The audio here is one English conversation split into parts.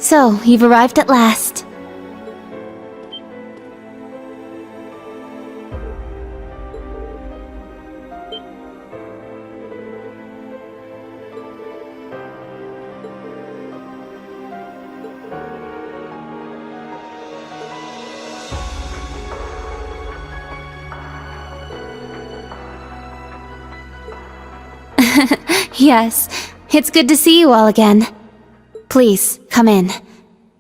So, you've arrived at last. Yes, it's good to see you all again. Please, come in.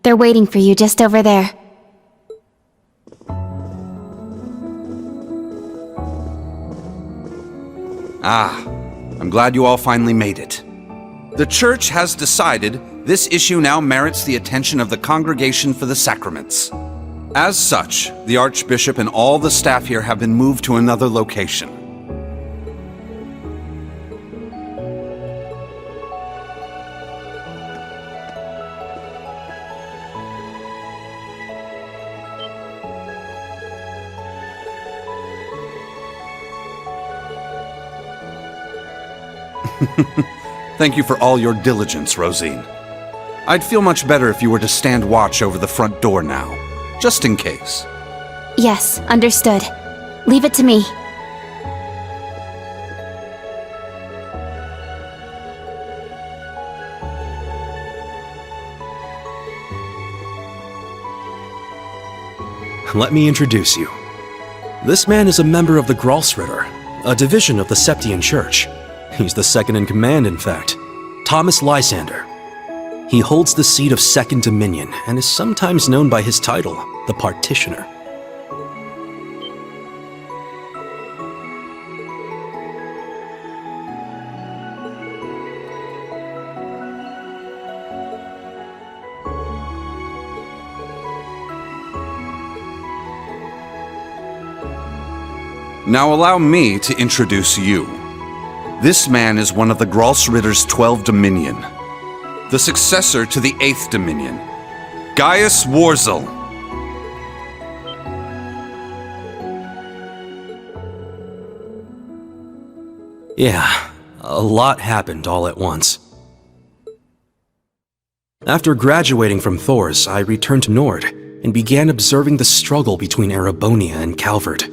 They're waiting for you just over there. Ah, I'm glad you all finally made it. The Church has decided this issue now merits the attention of the Congregation for the Sacraments. As such, the Archbishop and all the staff here have been moved to another location. Thank you for all your diligence, Rosine. I'd feel much better if you were to stand watch over the front door now, just in case. Yes, understood. Leave it to me. Let me introduce you. This man is a member of the Gralsritter, a division of the Septian Church. He's the second in command, in fact. Thomas Lysander. He holds the seat of Second Dominion and is sometimes known by his title, the Partitioner. Now allow me to introduce you. This man is one of the Gralsritter's 12 Dominion, the successor to the 8th Dominion, Gaius Warzel. Yeah, a lot happened all at once. After graduating from Thors, I returned to Nord and began observing the struggle between Erebonia and Calvert.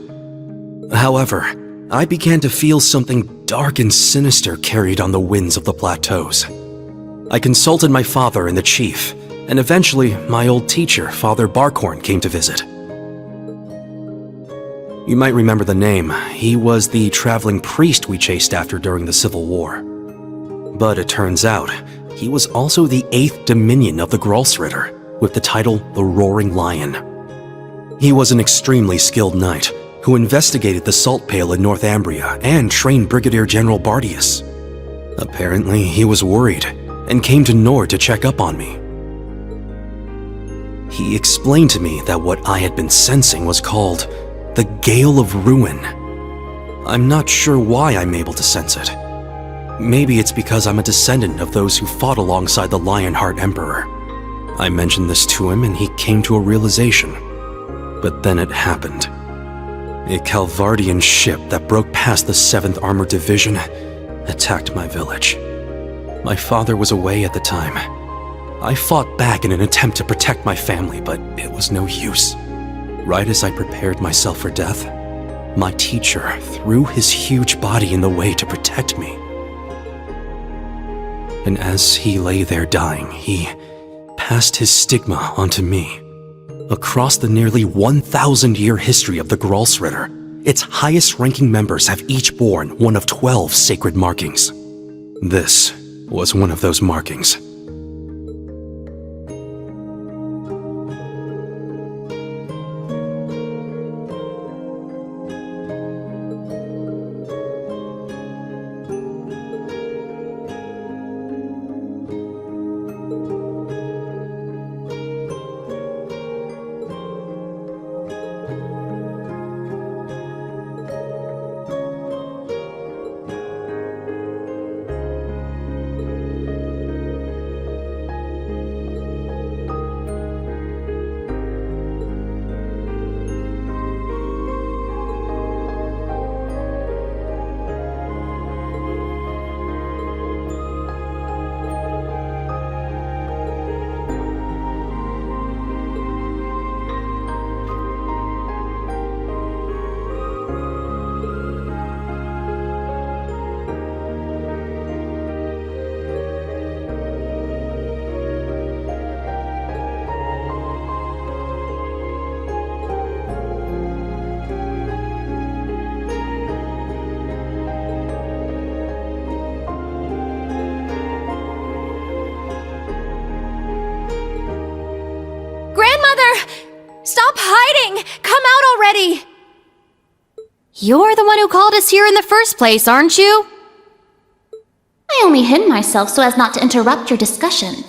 However, I began to feel something dark and sinister carried on the winds of the plateaus. I consulted my father and the chief, and eventually my old teacher, Father Barkhorn, came to visit. You might remember the name. He was the traveling priest we chased after during the Civil War. But it turns out, he was also the 8th Dominion of the Gralsritter, with the title the Roaring Lion. He was an extremely skilled knight, who investigated the Salt Pale in Northumbria and trained Brigadier General Bardius. Apparently, he was worried and came to Nord to check up on me. He explained to me that what I had been sensing was called the Gale of Ruin. I'm not sure why I'm able to sense it. Maybe it's because I'm a descendant of those who fought alongside the Lionheart Emperor. I mentioned this to him and he came to a realization. But then it happened. A Calvardian ship that broke past the 7th Armored Division attacked my village. My father was away at the time. I fought back in an attempt to protect my family, but it was no use. Right as I prepared myself for death, my teacher threw his huge body in the way to protect me. And as he lay there dying, he passed his stigma onto me. Across the nearly 1,000-year history of the Gralsritter, its highest-ranking members have each borne one of 12 sacred markings. This was one of those markings. You're the one who called us here in the first place, aren't you? I only hid myself so as not to interrupt your discussion.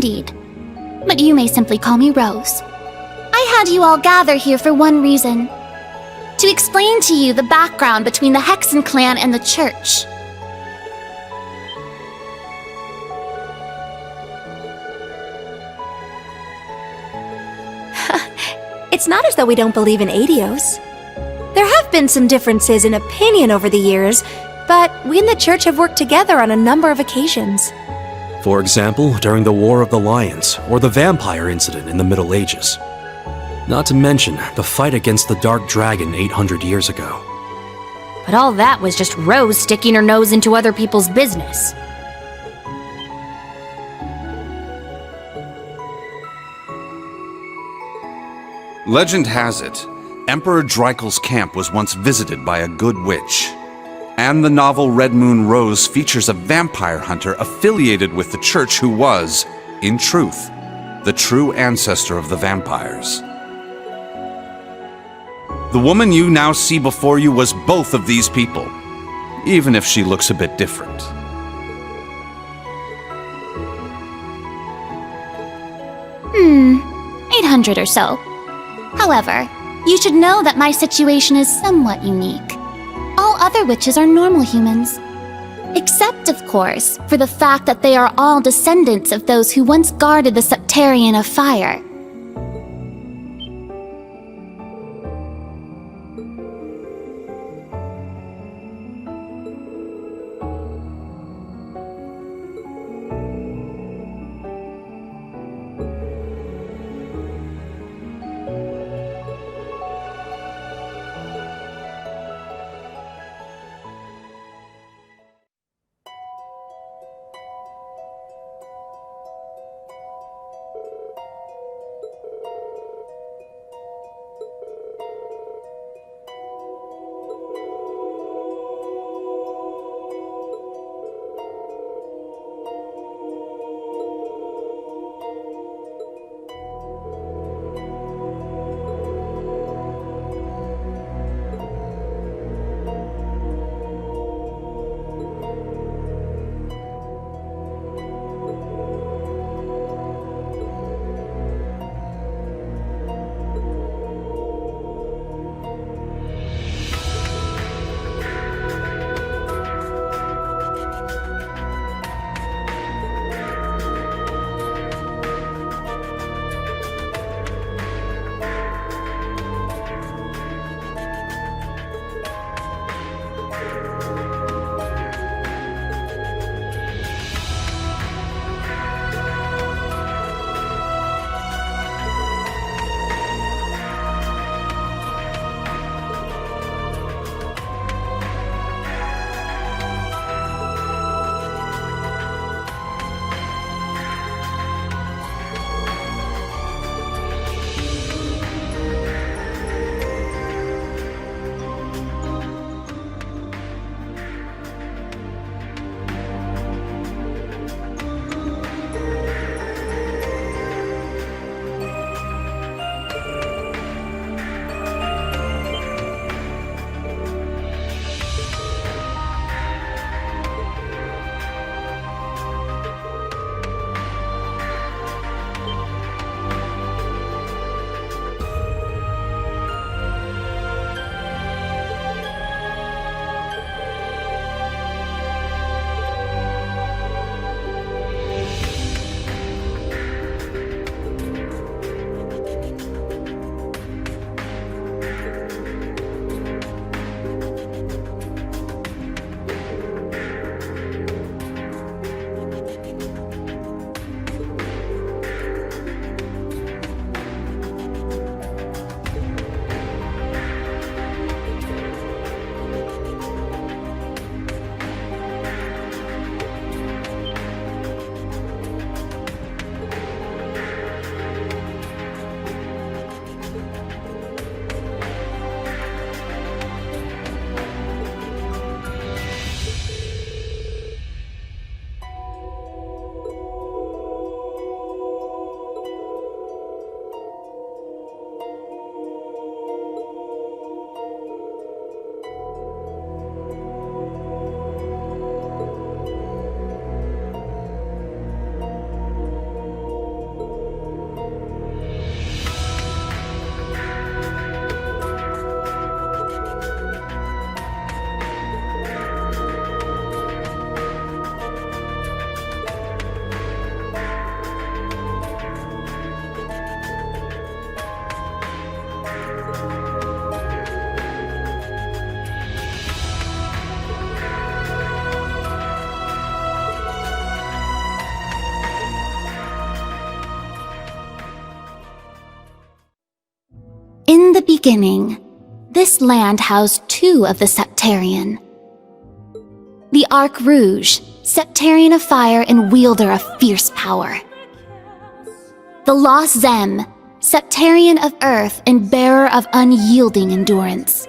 Indeed. But you may simply call me Rose. I had you all gather here for one reason. To explain to you the background between the Hexen clan and the church. It's not as though we don't believe in Adios. There have been some differences in opinion over the years, but we and the church have worked together on a number of occasions. For example, during the War of the Lions, or the vampire incident in the Middle Ages. Not to mention the fight against the Dark Dragon 800 years ago. But all that was just Rose sticking her nose into other people's business. Legend has it, Emperor Dreikel's camp was once visited by a good witch. And the novel Red Moon Rose features a vampire hunter affiliated with the church who was, in truth, the true ancestor of the vampires. The woman you now see before you was both of these people, even if she looks a bit different. Hmm, 800 or so. However, you should know that my situation is somewhat unique. All other witches are normal humans. Except, of course, for the fact that they are all descendants of those who once guarded the Septarian of Fire. beginning, this land housed 2 of the Septarian. The Arc Rouge, Septarian of fire and wielder of fierce power. The Lost Zem, Septarian of earth and bearer of unyielding endurance.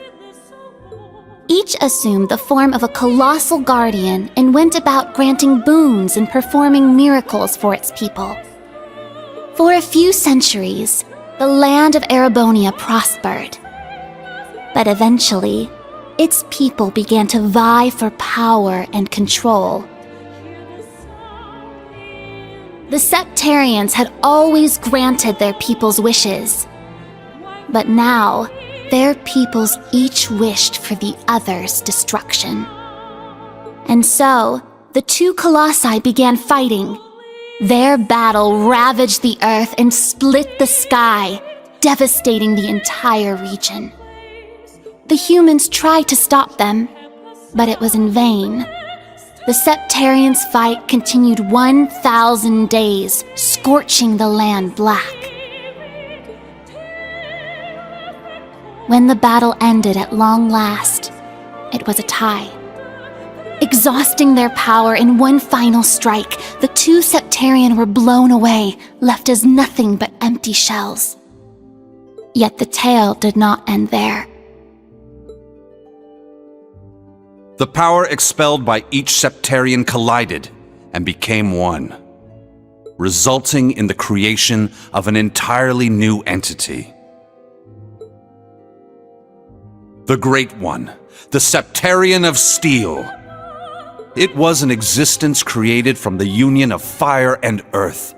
Each assumed the form of a colossal guardian and went about granting boons and performing miracles for its people. For a few centuries, the land of Erebonia prospered. But eventually, its people began to vie for power and control. The Septarians had always granted their people's wishes. But now, their peoples each wished for the other's destruction. And so, the 2 colossi began fighting. Their battle ravaged the earth and split the sky, devastating the entire region. The humans tried to stop them, but it was in vain. The Septarians' fight continued 1,000 days, scorching the land black. When the battle ended at long last, it was a tie. Exhausting their power in one final strike, the 2 Septarian were blown away, left as nothing but empty shells. Yet the tale did not end there. The power expelled by each Septarian collided and became one, resulting in the creation of an entirely new entity. The Great One, the Septarian of Steel. It was an existence created from the union of fire and earth.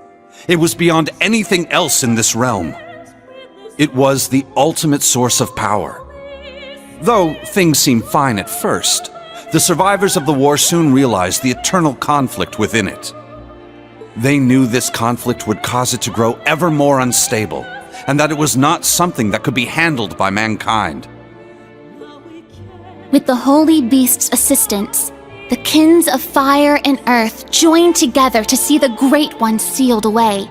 It was beyond anything else in this realm. It was the ultimate source of power. Though things seemed fine at first, the survivors of the war soon realized the eternal conflict within it. They knew this conflict would cause it to grow ever more unstable, and that it was not something that could be handled by mankind. With the Holy Beast's assistance, the kins of fire and earth joined together to see the Great One sealed away.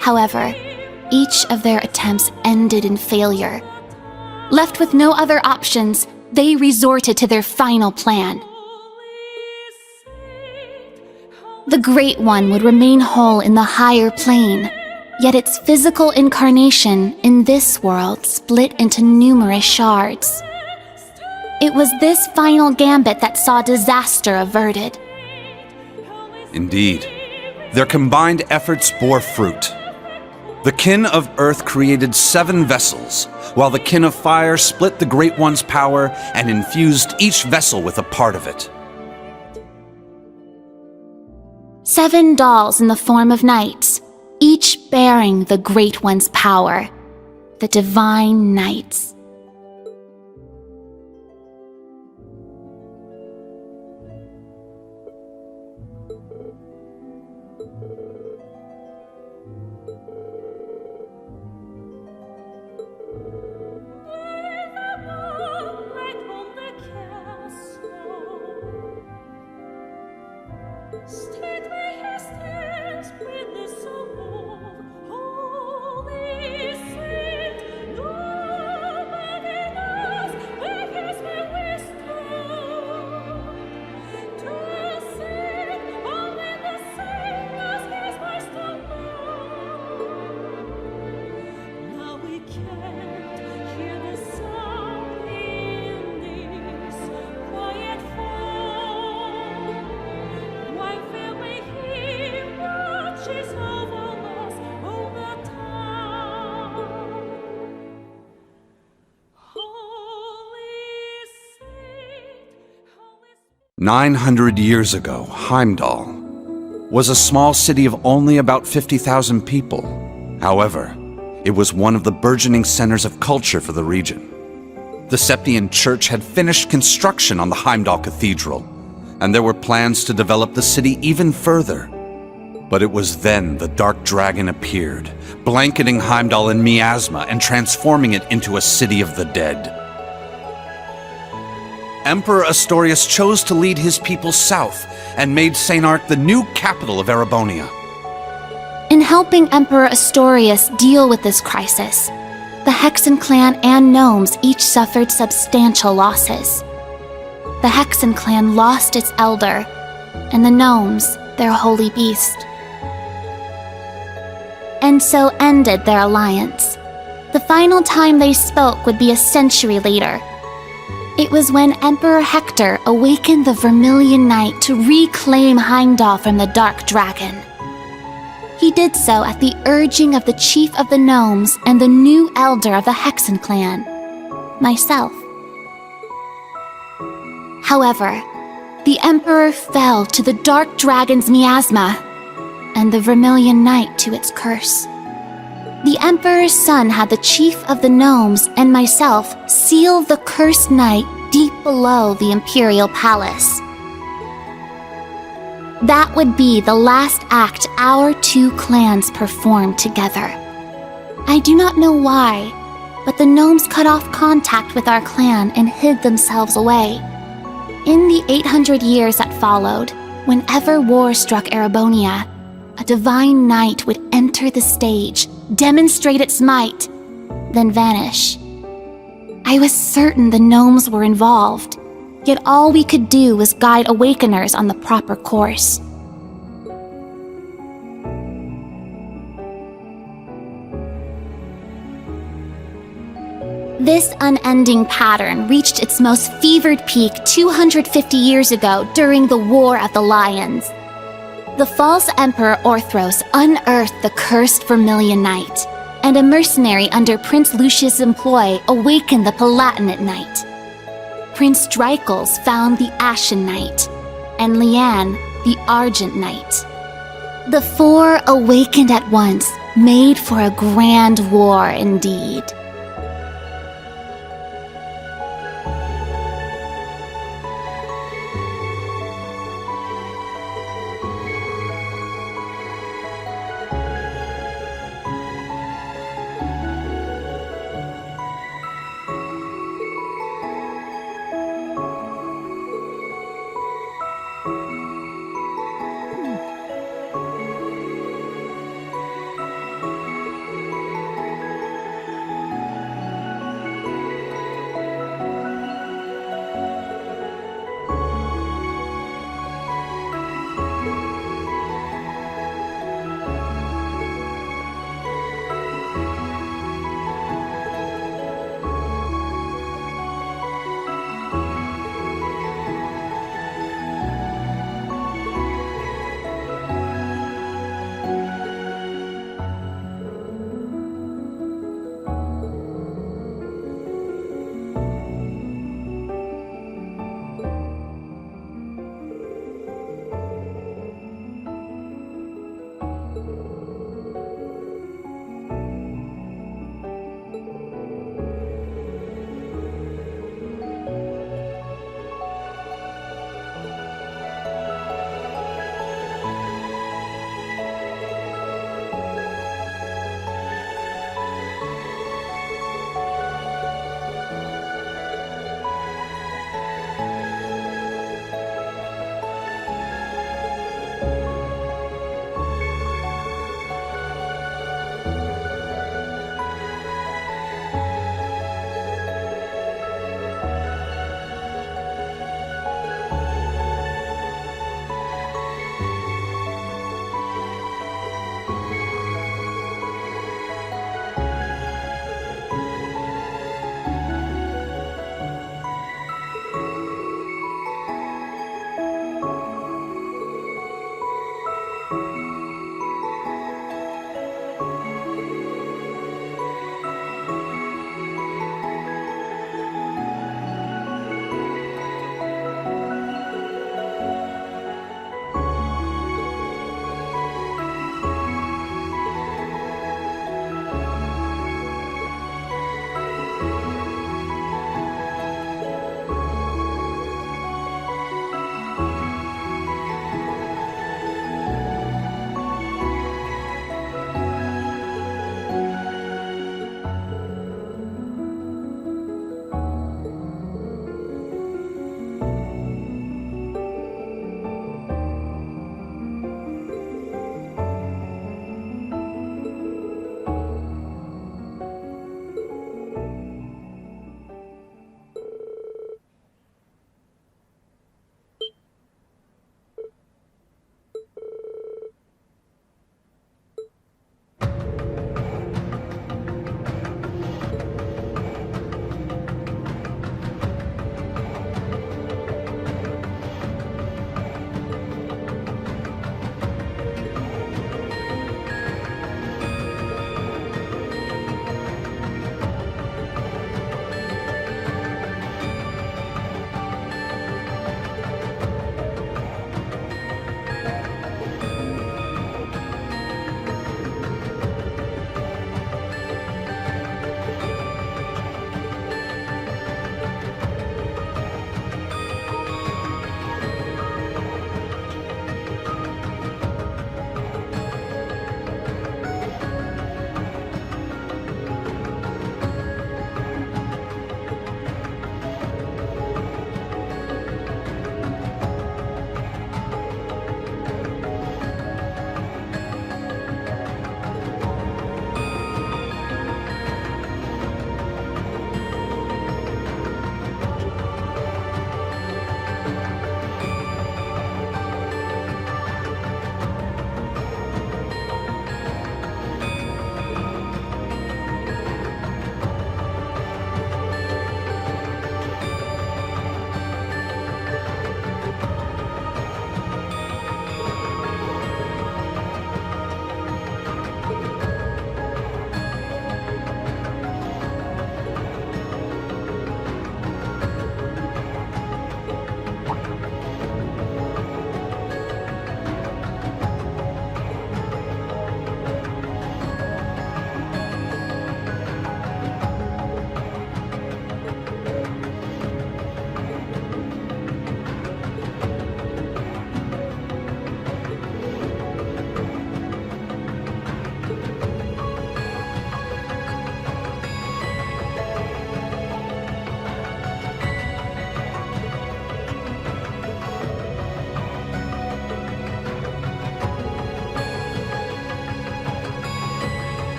However, each of their attempts ended in failure. Left with no other options, they resorted to their final plan. The Great One would remain whole in the higher plane, yet its physical incarnation in this world split into numerous shards. It was this final gambit that saw disaster averted. Indeed, their combined efforts bore fruit. The kin of Earth created 7 vessels, while the kin of Fire split the Great One's power and infused each vessel with a part of it. 7 dolls in the form of knights, each bearing the Great One's power, the Divine Knights. "900 years ago, Heimdall was a small city of only about 50,000 people. However, it was one of the burgeoning centers of culture for the region. The Septian Church had finished construction on the Heimdall Cathedral, and there were plans to develop the city even further. But it was then the Dark Dragon appeared, blanketing Heimdall in miasma and transforming it into a city of the dead. Emperor Astorius chose to lead his people south and made St. Arc the new capital of Erebonia. In helping Emperor Astorius deal with this crisis, the Hexen clan and gnomes each suffered substantial losses. The Hexen clan lost its elder, and the gnomes their holy beast. And so ended their alliance. The final time they spoke would be a century later. It was when Emperor Hector awakened the Vermilion Knight to reclaim Heimdall from the Dark Dragon. He did so at the urging of the chief of the gnomes and the new elder of the Hexen clan, myself. However, the Emperor fell to the Dark Dragon's miasma, and the Vermilion Knight to its curse. The Emperor's son had the chief of the gnomes and myself seal the cursed knight deep below the Imperial Palace. That would be the last act our two clans performed together. I do not know why, but the gnomes cut off contact with our clan and hid themselves away. In the 800 years that followed, whenever war struck Erebonia, a divine knight would enter the stage, demonstrate its might, then vanish. I was certain the gnomes were involved, yet all we could do was guide awakeners on the proper course. This unending pattern reached its most fevered peak 250 years ago during the War of the Lions. The false Emperor Orthros unearthed the cursed Vermilion Knight, and a mercenary under Prince Lucius' employ awakened the Palatinate Knight. Prince Dreichels found the Ashen Knight, and Liane the Argent Knight. The four awakened at once, made for a grand war indeed.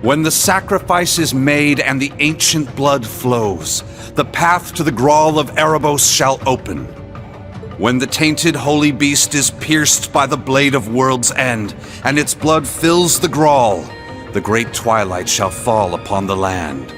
When the sacrifice is made and the ancient blood flows, the path to the Gral of Erebos shall open. When the tainted holy beast is pierced by the blade of World's End, and its blood fills the Gral, the great twilight shall fall upon the land.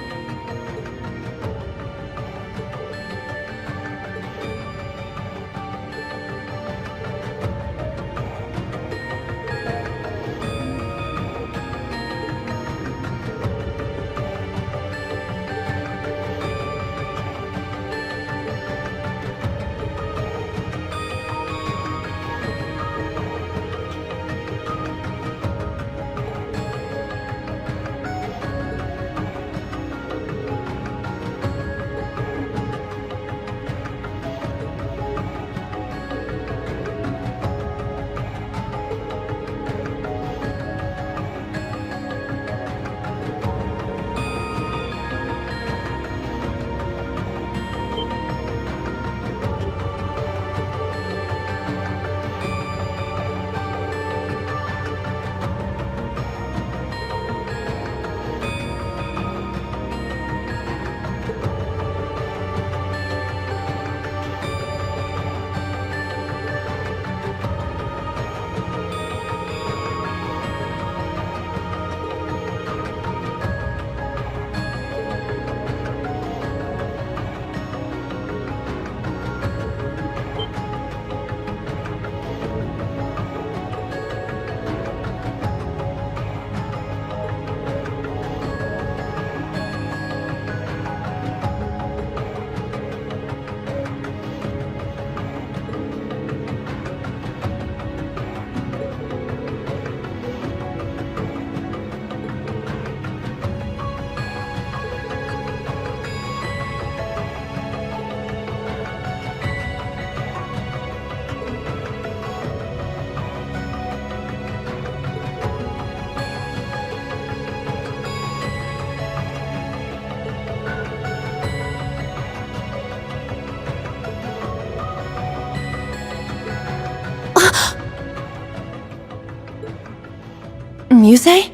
Muse?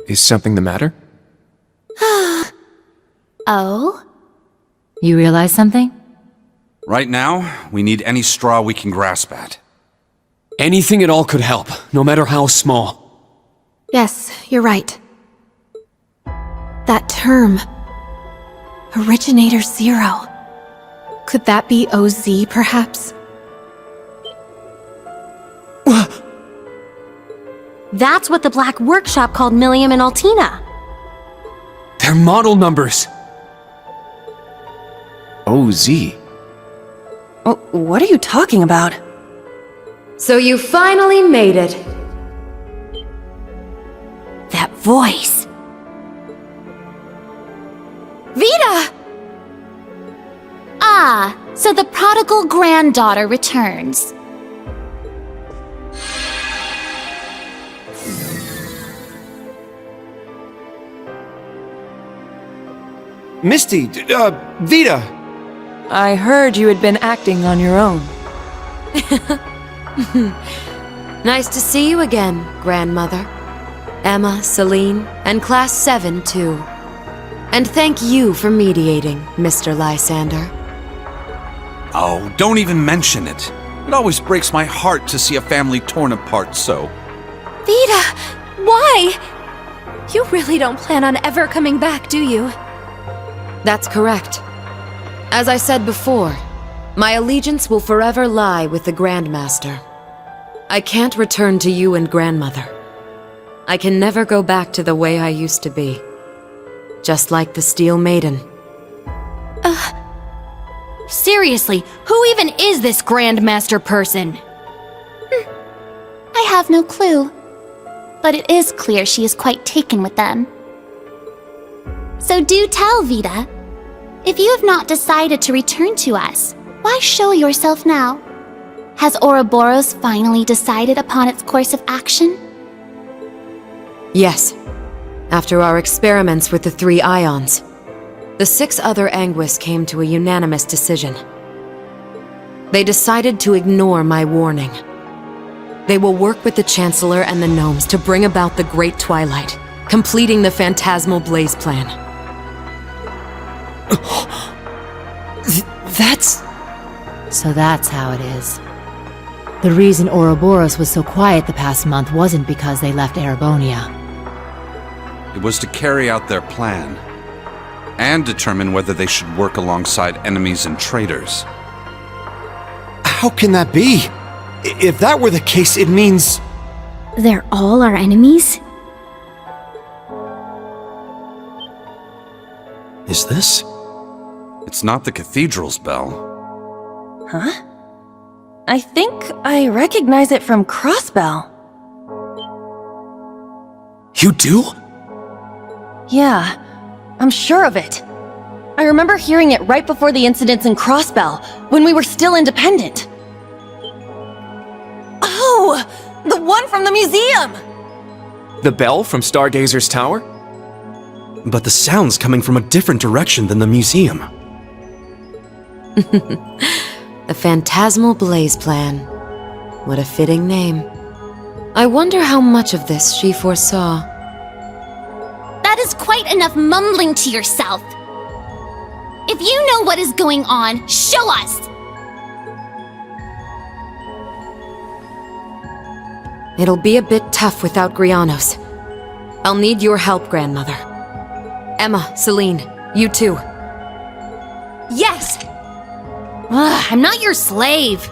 Is something the matter? Oh? You realize something? Right now, we need any straw we can grasp at. Anything at all could help, no matter how small. Yes, you're right. That term. Originator Zero. Could that be OZ, perhaps? That's what the Black Workshop called Millium and Altina. They're model numbers! OZ. What are you talking about? So you finally made it. That voice. Vita! Ah, so the prodigal granddaughter returns. Misty, Vita! I heard you had been acting on your own. Nice to see you again, Grandmother. Emma, Celine, and Class 7, too. And thank you for mediating, Mr. Lysander. Oh, don't even mention it. It always breaks my heart to see a family torn apart so. Vita! Why? You really don't plan on ever coming back, do you? That's correct. As I said before, my allegiance will forever lie with the Grandmaster. I can't return to you and Grandmother. I can never go back to the way I used to be. Just like the Steel Maiden. Seriously, who even is this Grandmaster person? I have no clue. But it is clear she is quite taken with them. So do tell, Vita. If you have not decided to return to us, why show yourself now? Has Ouroboros finally decided upon its course of action? Yes. After our experiments with the 3 ions, the 6 other Anguis came to a unanimous decision. They decided to ignore my warning. They will work with the Chancellor and the Gnomes to bring about the Great Twilight, completing the Phantasmal Blaze plan. That's... So that's how it is. The reason Ouroboros was so quiet the past month wasn't because they left Erebonia. It was to carry out their plan, and determine whether they should work alongside enemies and traitors. How can that be? If that were the case, it means... They're all our enemies? Is this? It's not the cathedral's bell. Huh? I think I recognize it from Crossbell. You do? Yeah, I'm sure of it. I remember hearing it right before the incidents in Crossbell, when we were still independent. Oh! The one from the museum! The bell from Stargazer's tower? But the sound's coming from a different direction than the museum. The Phantasmal Blaze plan. What a fitting name. I wonder how much of this she foresaw. That is quite enough mumbling to yourself. If you know what is going on, show us! It'll be a bit tough without Grianos. I'll need your help, Grandmother. Emma, Celine, you too. Yes! Ugh, I'm not your slave.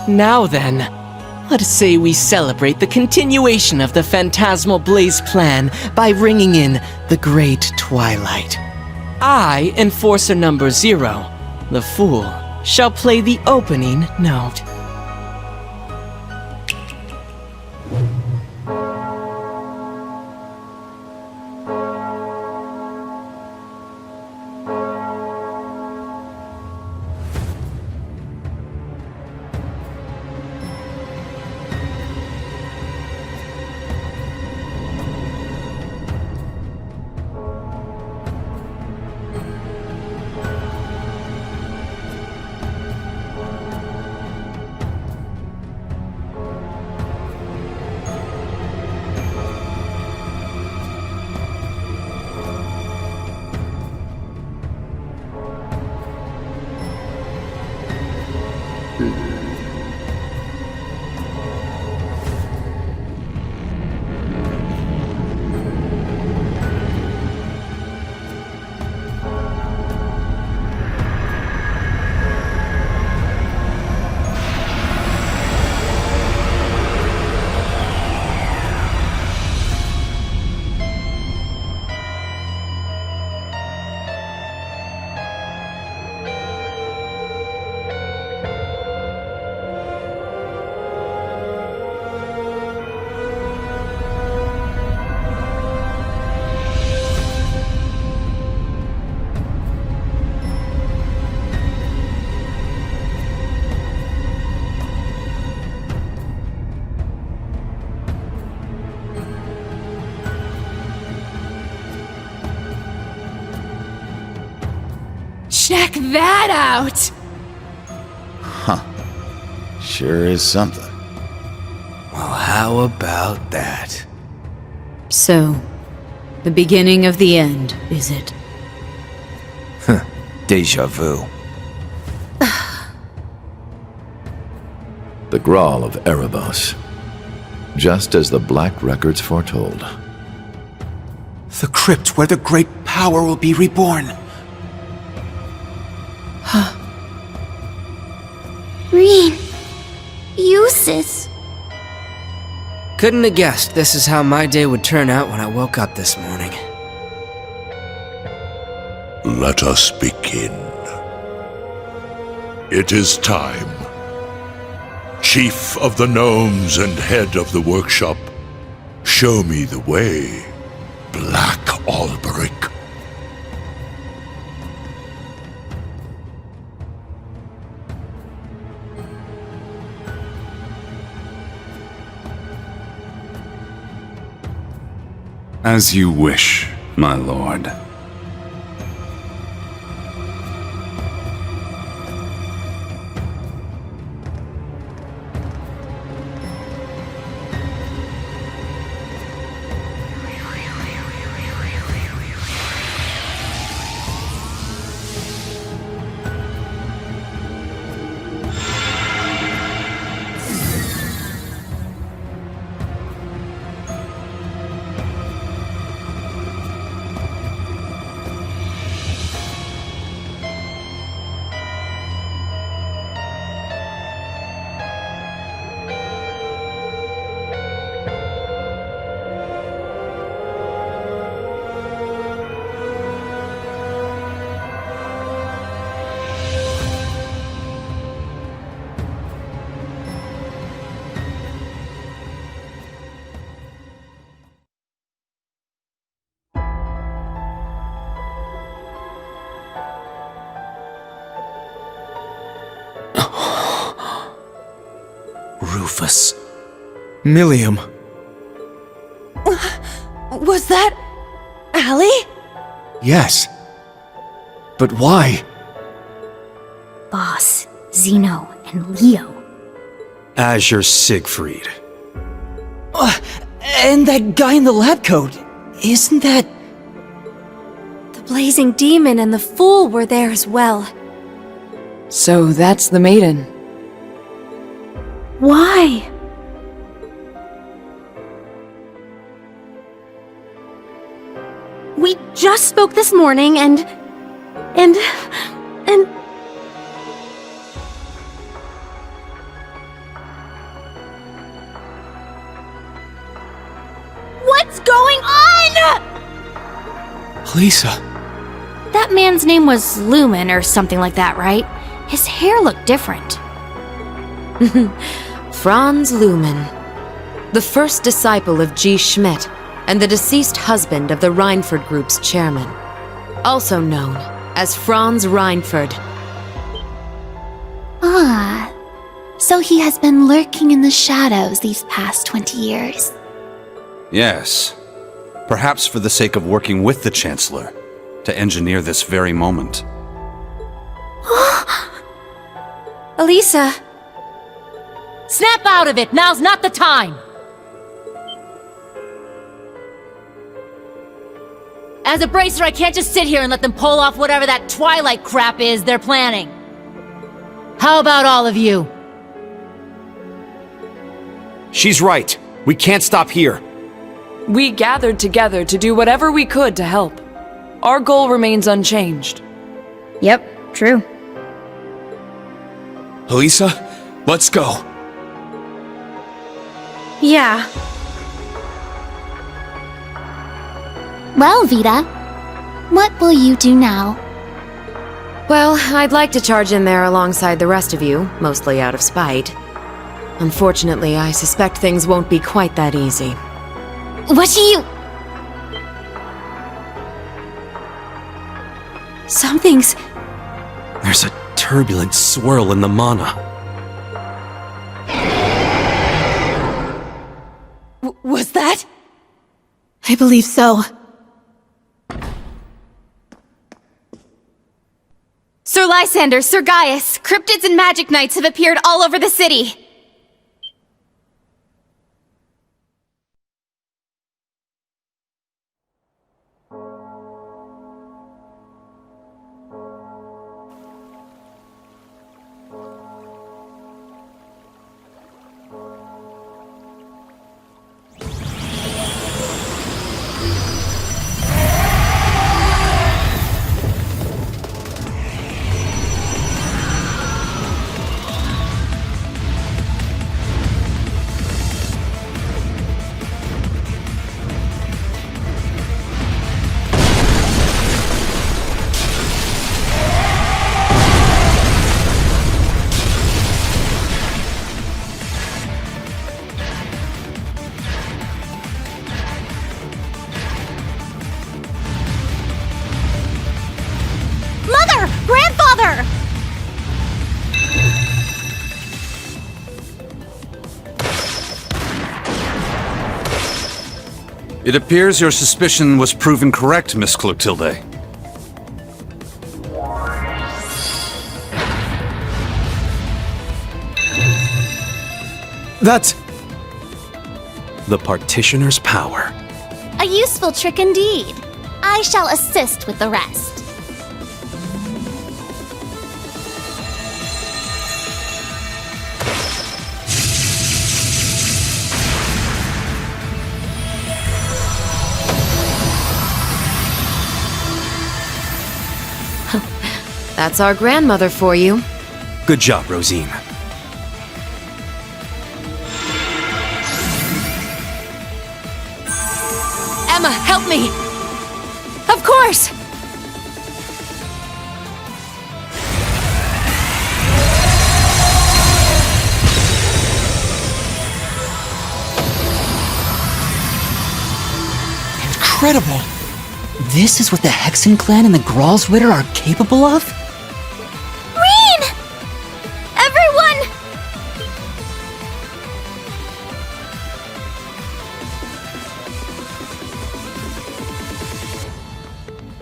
Now then, let us say we celebrate the continuation of the Phantasmal Blaze plan by ringing in the Great Twilight. I, Enforcer number 0, the Fool, shall play the opening note. Check that out! Sure is something. Well, how about that? So, the beginning of the end, is it? Deja vu. The Gral of Erebos. Just as the Black Records foretold. The crypt where the great power will be reborn. Reen. Uses. Couldn't have guessed this is how my day would turn out when I woke up this morning. Let us begin. It is time. Chief of the Gnomes and head of the workshop, show me the way, Black Alberic. As you wish, my lord. Rufus. Millium. Was that... Allie? Yes. But why? Boss, Zeno, and Leo. Azure Siegfried. And that guy in the lab coat, isn't that... The Blazing Demon and the Fool were there as well. So that's the maiden. Why? We just spoke this morning and... What's going on?! Lisa. That man's name was Lumen or something like that, right? His hair looked different. Franz Lumen, the first disciple of G. Schmidt and the deceased husband of the Reinford Group's chairman, also known as Franz Reinford. Ah, so he has been lurking in the shadows these past 20 years. Yes. Perhaps for the sake of working with the Chancellor to engineer this very moment. Elisa! Snap out of it! Now's not the time! As a bracer, I can't just sit here and let them pull off whatever that Twilight crap is they're planning. How about all of you? She's right. We can't stop here. We gathered together to do whatever we could to help. Our goal remains unchanged. Yep, true. Elisa, let's go. Yeah. Well, Vita, what will you do now? Well, I'd like to charge in there alongside the rest of you, mostly out of spite. Unfortunately, I suspect things won't be quite that easy. What do you... Something's... There's a turbulent swirl in the mana. Was that? I believe so. Sir Lysander, Sir Gaius, Cryptids and Magic Knights have appeared all over the city. Grandfather! It appears your suspicion was proven correct, Miss Clotilde. That's... the Partitioner's power. A useful trick indeed. I shall assist with the rest. That's our grandmother for you. Good job, Rosine. Emma, help me! Of course! Incredible! This is what the Hexen clan and the Gralsritter are capable of? Reen! Everyone!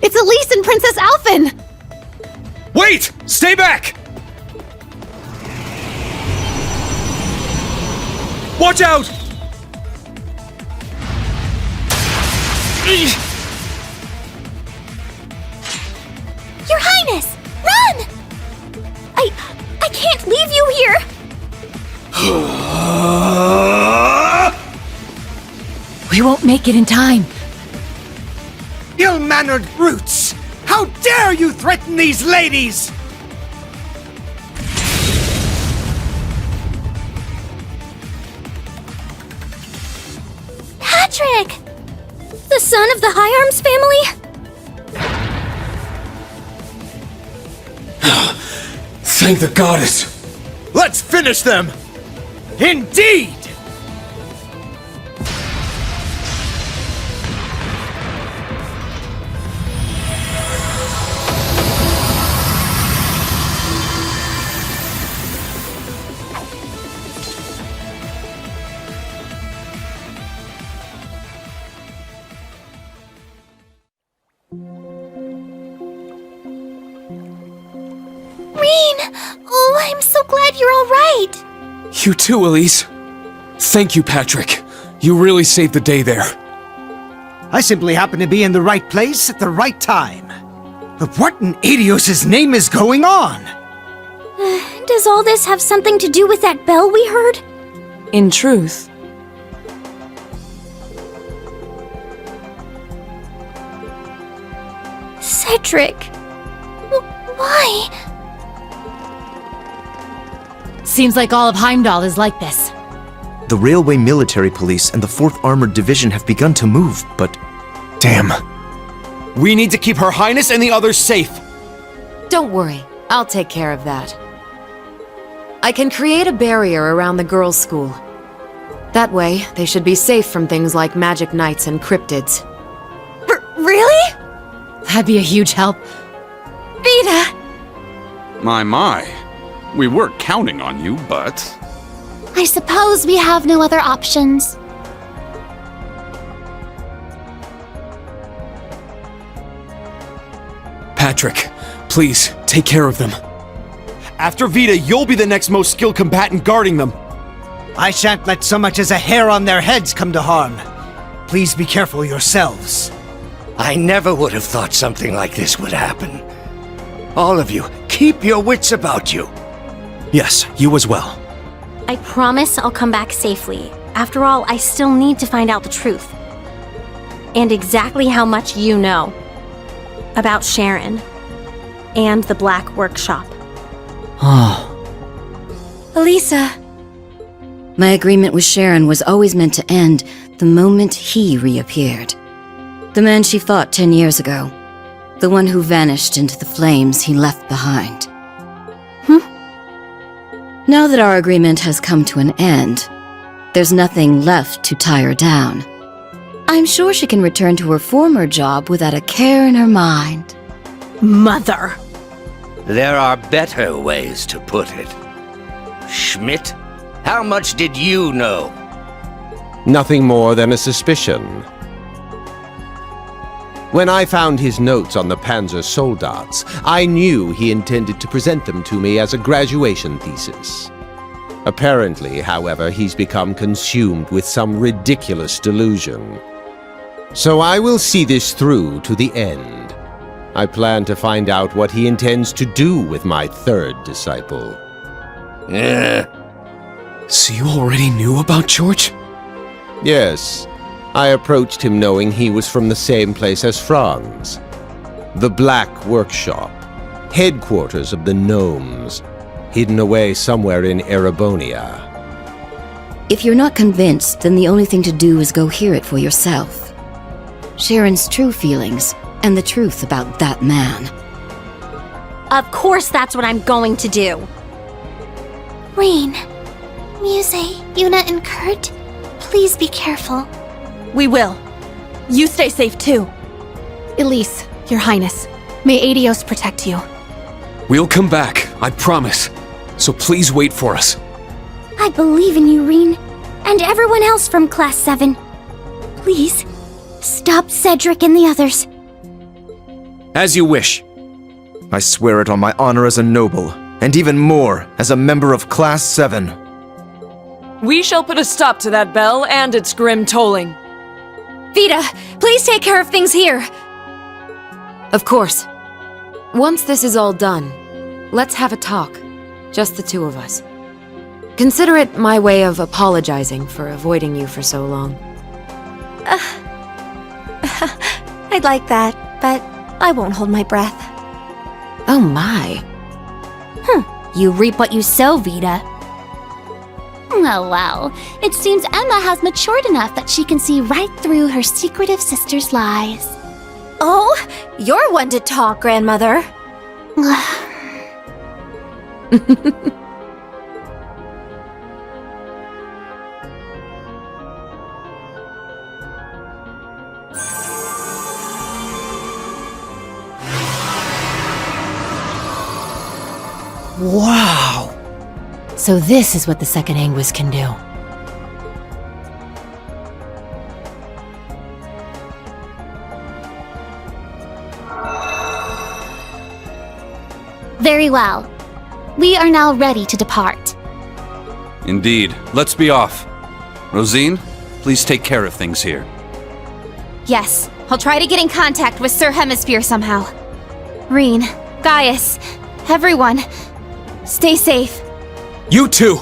It's Elise and Princess Alphen! Wait! Stay back! Watch out! Your Highness! Run! I can't leave you here! We won't make it in time. Ill-mannered brutes! How dare you threaten these ladies! Patrick! The son of the High Arms family? Thank the goddess! Let's finish them! Indeed! Oh, I'm so glad you're all right. You too, Elise. Thank you, Patrick. You really saved the day there. I simply happened to be in the right place at the right time. But what in Adios' name is going on? Does all this have something to do with that bell we heard? In truth, Cedric. Why? Seems like all of Heimdall is like this. The Railway Military Police and the 4th Armored Division have begun to move, but... Damn. We need to keep Her Highness and the others safe. Don't worry, I'll take care of that. I can create a barrier around the girls' school. That way, they should be safe from things like magic knights and cryptids. Really? That'd be a huge help. Vita! My. We were counting on you, but... I suppose we have no other options. Patrick, Please, take care of them. After Vita, you'll be the next most skilled combatant guarding them. I shan't let so much as a hair on their heads come to harm. Please be careful yourselves. I never would have thought something like this would happen. All of you, keep your wits about you. Yes, you as well. I promise I'll come back safely. After all, I still need to find out the truth. And exactly how much you know about Sharon and the Black Workshop. Oh. Elisa. My agreement with Sharon was always meant to end the moment he reappeared. The man she fought 10 years ago. The one who vanished into the flames he left behind. Now that our agreement has come to an end, there's nothing left to tie her down. I'm sure she can return to her former job without a care in her mind. Mother. There are better ways to put it. Schmidt, how much did you know? Nothing more than a suspicion. When I found his notes on the Panzer Soldats, I knew he intended to present them to me as a graduation thesis. Apparently, however, he's become consumed with some ridiculous delusion. So I will see this through to the end. I plan to find out what he intends to do with my third disciple. So you already knew about George? Yes. I approached him knowing he was from the same place as Franz. The Black Workshop, headquarters of the Gnomes, hidden away somewhere in Erebonia. If you're not convinced, then the only thing to do is go hear it for yourself. Sharon's true feelings, and the truth about that man. Of course that's what I'm going to do. Rain, Muse, Yuna, and Kurt, please be careful. We will. You stay safe too. Elise, Your Highness, may Adios protect you. We'll come back, I promise. So please wait for us. I believe in you, Reen, and everyone else from Class 7. Please, stop Cedric and the others. As you wish. I swear it on my honor as a noble, and even more as a member of Class 7. We shall put a stop to that bell and its grim tolling. Vita, please take care of things here. Of course. Once this is all done, let's have a talk. Just the two of us. Consider it my way of apologizing for avoiding you for so long. I'd like that, but I won't hold my breath. Oh my. You reap what you sow, Vita. Oh well, it seems Emma has matured enough that she can see right through her secretive sister's lies. Oh, you're one to talk, Grandmother. Wow! So this is what the second Anguis can do. Very well. We are now ready to depart. Indeed. Let's be off. Rosine, please take care of things here. Yes, I'll try to get in contact with Sir Hemisphere somehow. Reen, Gaius, everyone, stay safe. You too!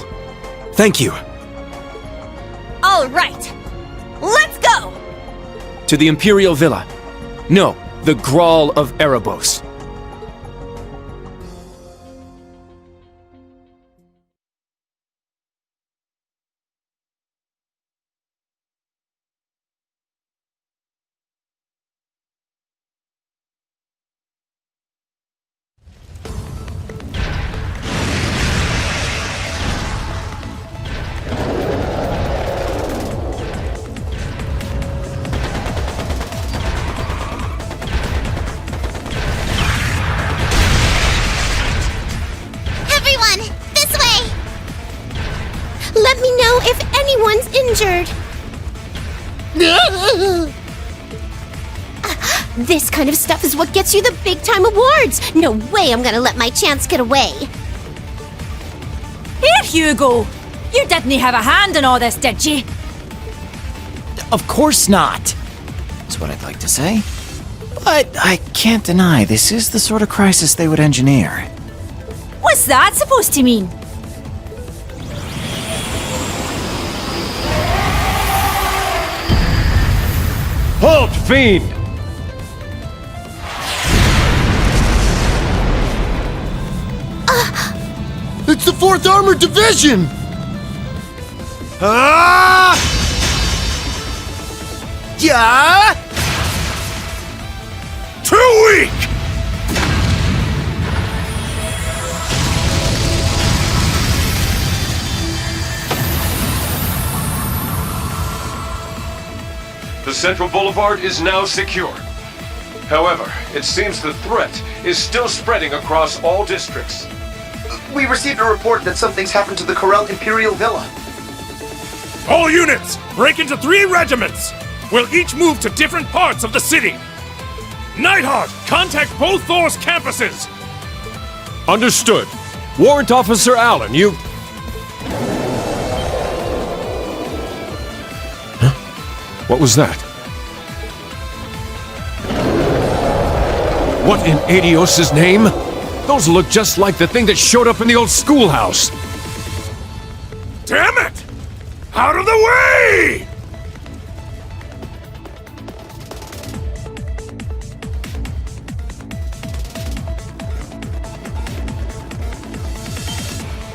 Thank you. All right, let's go! To the Imperial Villa. No, the Gral of Erebos. Let me know if anyone's injured. This kind of stuff is what gets you the big-time awards! No way I'm gonna let my chance get away! Here, Hugo! You didn't have a hand in all this, did you? Of course not. That's what I'd like to say. But I can't deny this is the sort of crisis they would engineer. What's that supposed to mean? Halt, fiend! It's the 4th Armored Division! Yeah! Too weak! The Central Boulevard is now secure. However, it seems the threat is still spreading across all districts. We received a report that something's happened to the Corel Imperial Villa. All units, break into 3 regiments! We'll each move to different parts of the city! Nighthawk, contact both Thor's campuses! Understood. Warrant Officer Allen, you... Huh? What was that? What in Adios' name? Those look just like the thing that showed up in the old schoolhouse. Damn it! Out of the way!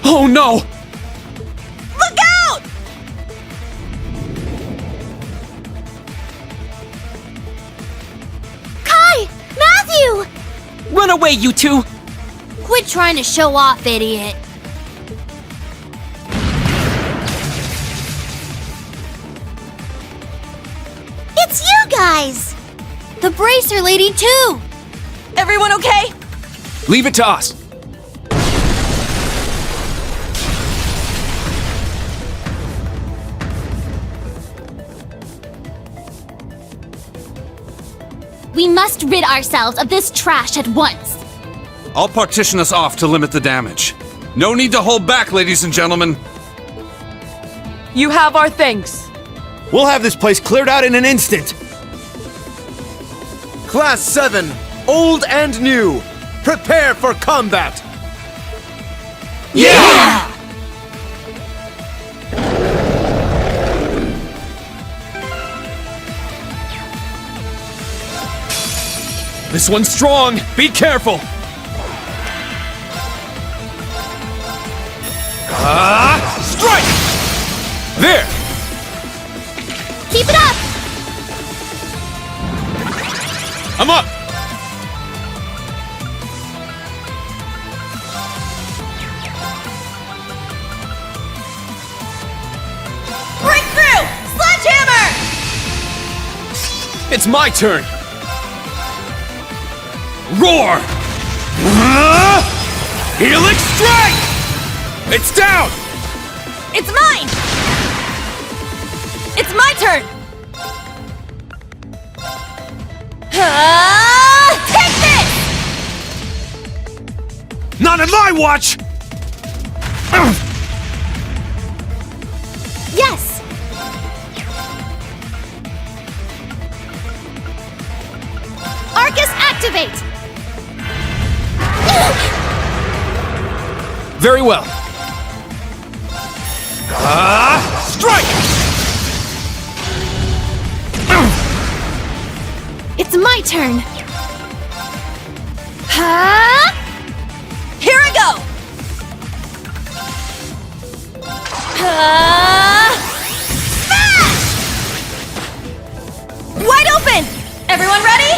Oh no! Look out! Kai! Matthew! Run away, you two! Quit trying to show off, idiot. It's you guys! The Bracer Lady, too! Everyone okay? Leave it to us. We must rid ourselves of this trash at once. I'll partition us off to limit the damage. No need to hold back, ladies and gentlemen. You have our thanks. We'll have this place cleared out in an instant. Class 7, old and new, prepare for combat! Yeah! This one's strong. Be careful. Strike! There! Keep it up! I'm up! Break through! Sledgehammer! It's my turn! Roar! Helix strike! It's down! It's mine! It's my turn! Take this! Not on my watch! Yes! Arcus, activate! Very well. Strike! It's my turn! Here I go! Smash! Wide open! Everyone ready?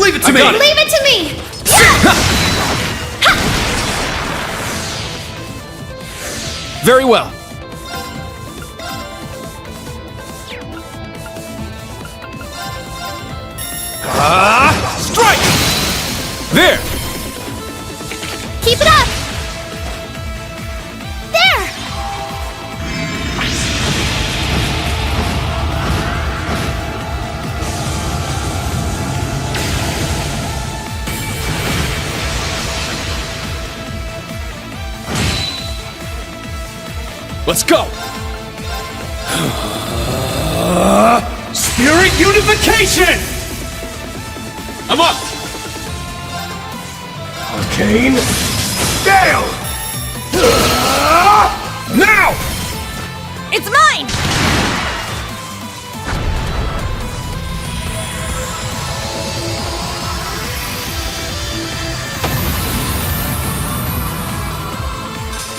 Leave it to me! Leave it to me! Very well. Strike! There! Keep it up! There! Let's go! Spirit Unification! I'm up! Arcane Gale! Now! It's mine!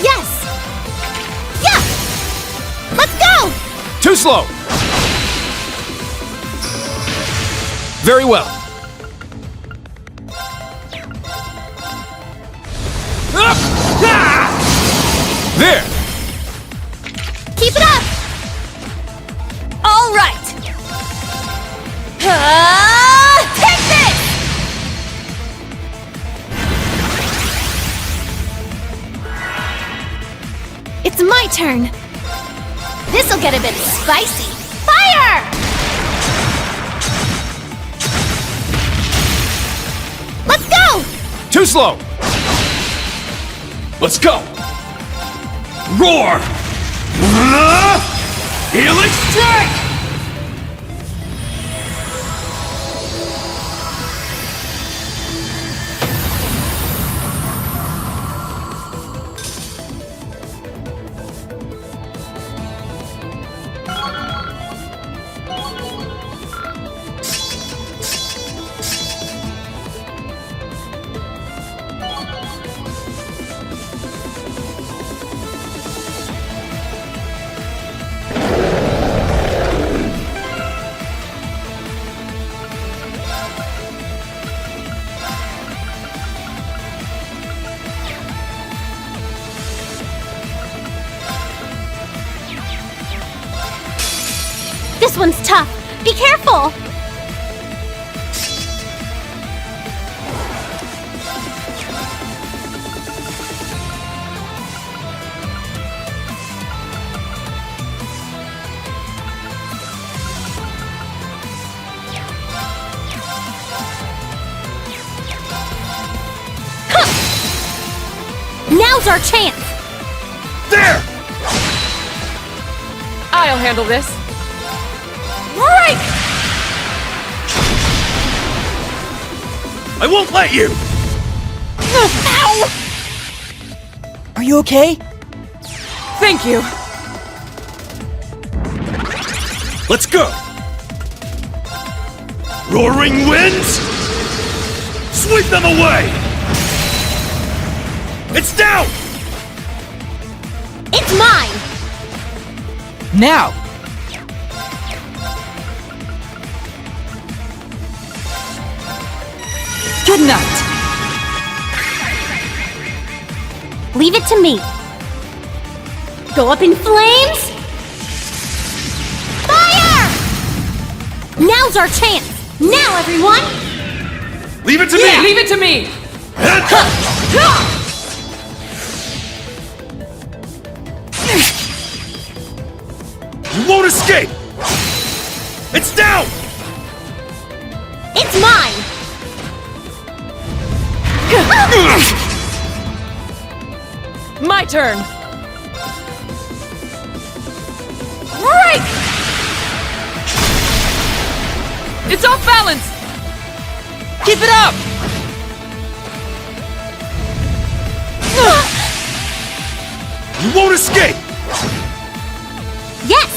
Yes! Yeah! Let's go! Too slow! Very well. There! Keep it up! All right! Take this! It's my turn. This'll get a bit spicy. Fire! Let's go! Too slow! Let's go! Roar! Healing Strike! This one's tough. Be careful! Now's our chance! There! I'll handle this. Break! I won't let you! Ow! Are you okay? Thank you. Let's go! Roaring winds! Sweep them away! It's down! It's mine! Now! Good night! Leave it to me. Go up in flames? Fire! Now's our chance! Now, everyone! Leave it to Yeah, me! leave it to me! You won't escape! It's down! It's mine! My turn! Break! It's off balance! Keep it up! You won't escape! Yes!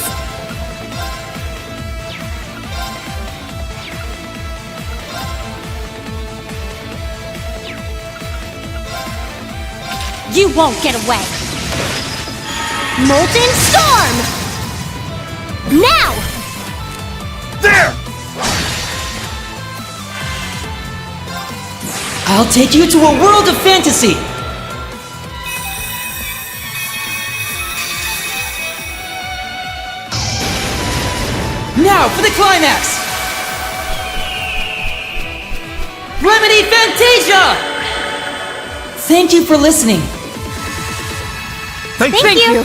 You won't get away! Molten Storm! Now! There! I'll take you to a world of fantasy! Now for the climax! Remedy Fantasia! Thank you for listening. Thank you!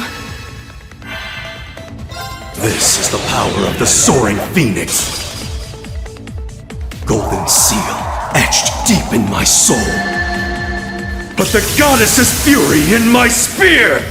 This is the power of the soaring phoenix. Golden seal etched deep in my soul. But the goddess's fury in my spear!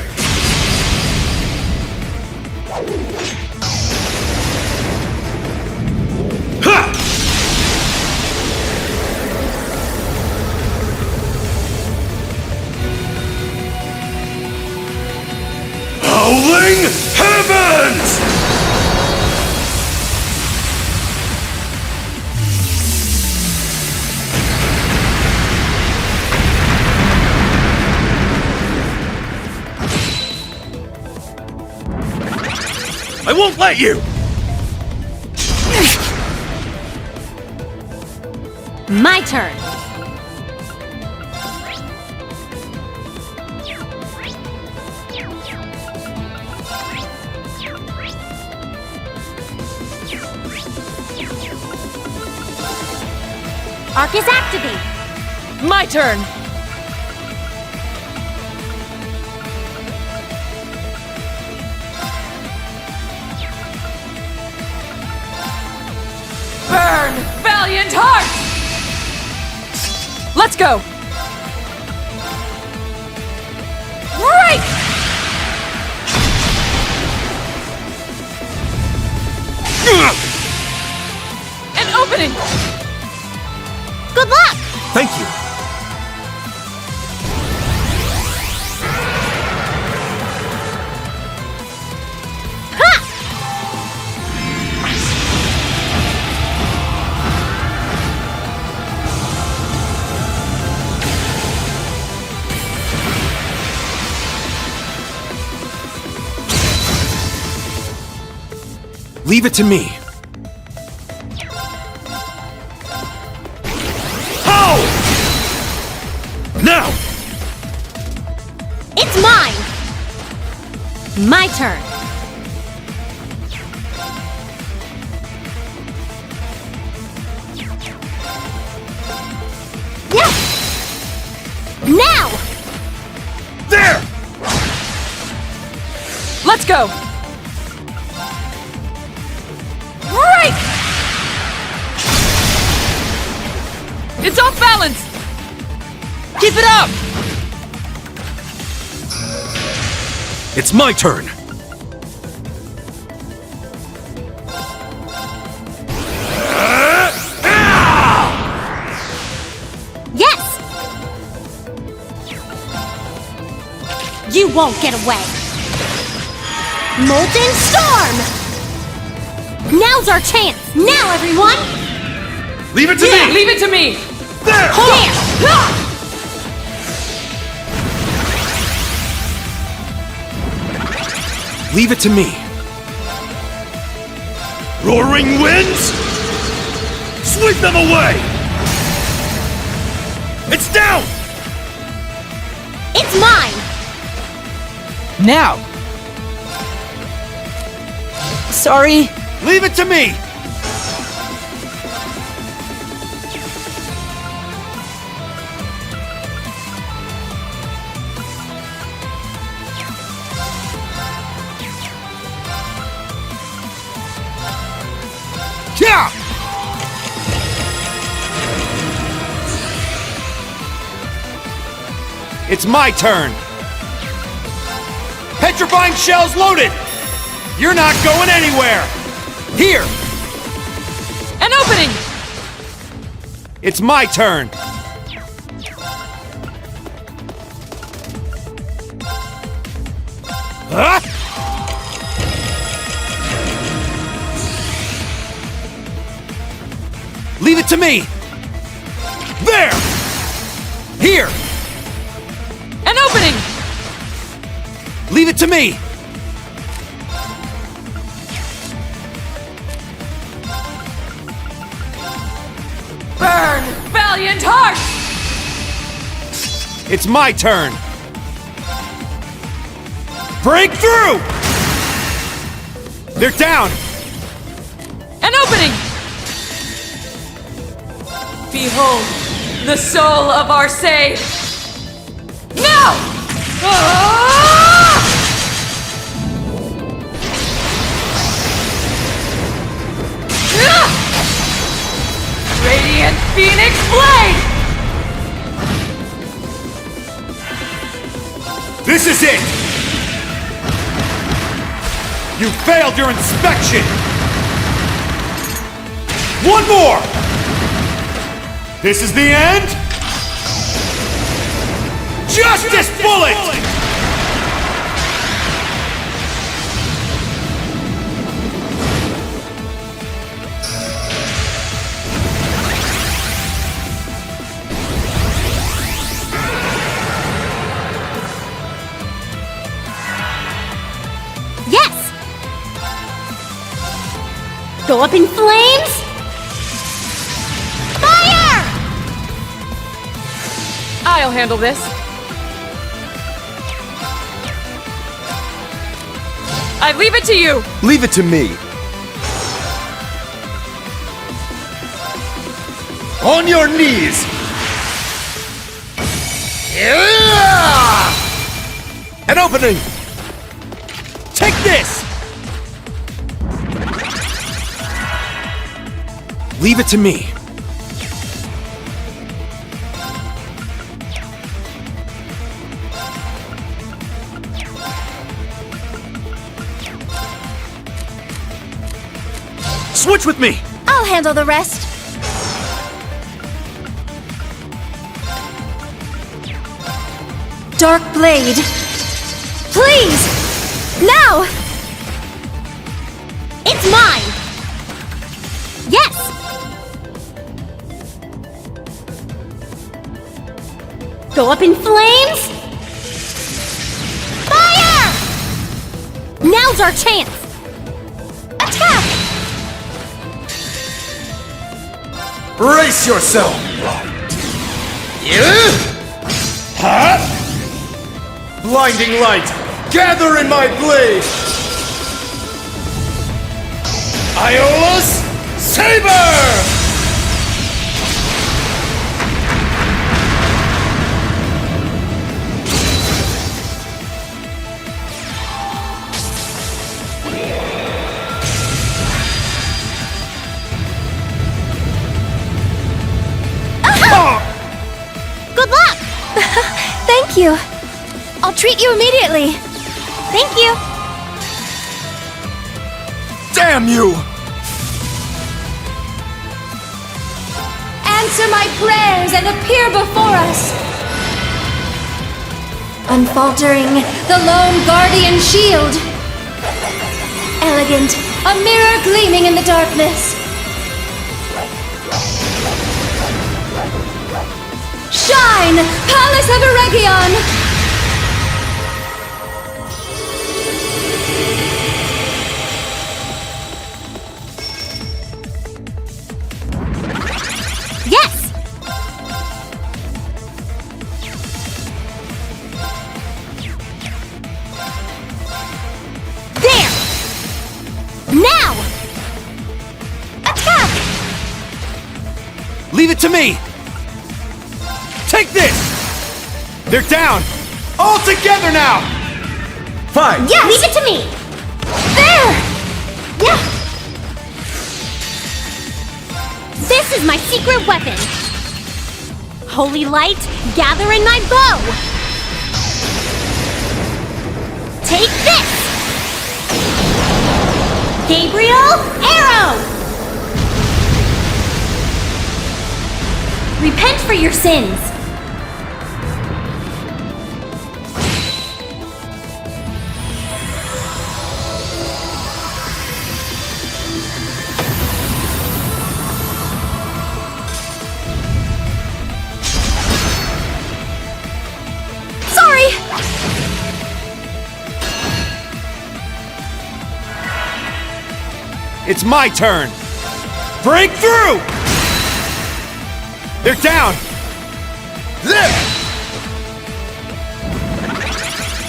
I won't let you! My turn. Arcus activate. My turn. Burn, valiant heart! Let's go! Right! An opening! Good luck! Thank you. Leave it to me. How? Now! It's mine! My turn. Yeah! Now! There! Let's go! Right! It's off balance! Keep it up! It's my turn. Yes! You won't get away! Molten Storm! Now's our chance! Now, everyone! Leave it to me! Leave it to me! There! Leave it to me. Roaring winds? Sweep them away! It's down! It's mine! Now! Sorry. Leave it to me! Yeah! It's my turn! Petrifying shells loaded! You're not going anywhere! Here! An opening! It's my turn! Huh? Leave it to me! There! Here! An opening! Leave it to me! Burn, valiant heart! It's my turn! Break through! They're down! An opening! Behold, the soul of our sage! Now! Ah! Ah! Radiant Phoenix Blade! This is it! You failed your inspection! One more! This is the end? Justice Bullet! Go up in flames! Fire! I'll handle this. I leave it to you! Leave it to me. On your knees! An opening! Take this! Leave it to me. Switch with me! I'll handle the rest. Dark Blade. Please! Now! It's mine! Yes! Go up in flames! Fire! Now's our chance! Attack! Brace yourself! Blinding light! Gather in my blade! Iola's Saber! Good luck! Thank you. I'll treat you immediately. Thank you. Damn you! Answer my prayers and appear before us. Unfaltering, the lone guardian shield. Elegant, a mirror gleaming in the darkness. Shine, Palace of Eregion! Yes! There! Now! Attack! Leave it to me! Take this! They're down! All together now! Fine! Yes! Leave it to me! There! Yeah! This is my secret weapon! Holy light, gather in my bow! Take this! Gabriel, arrow! Repent for your sins! It's my turn! Break through! They're down! There!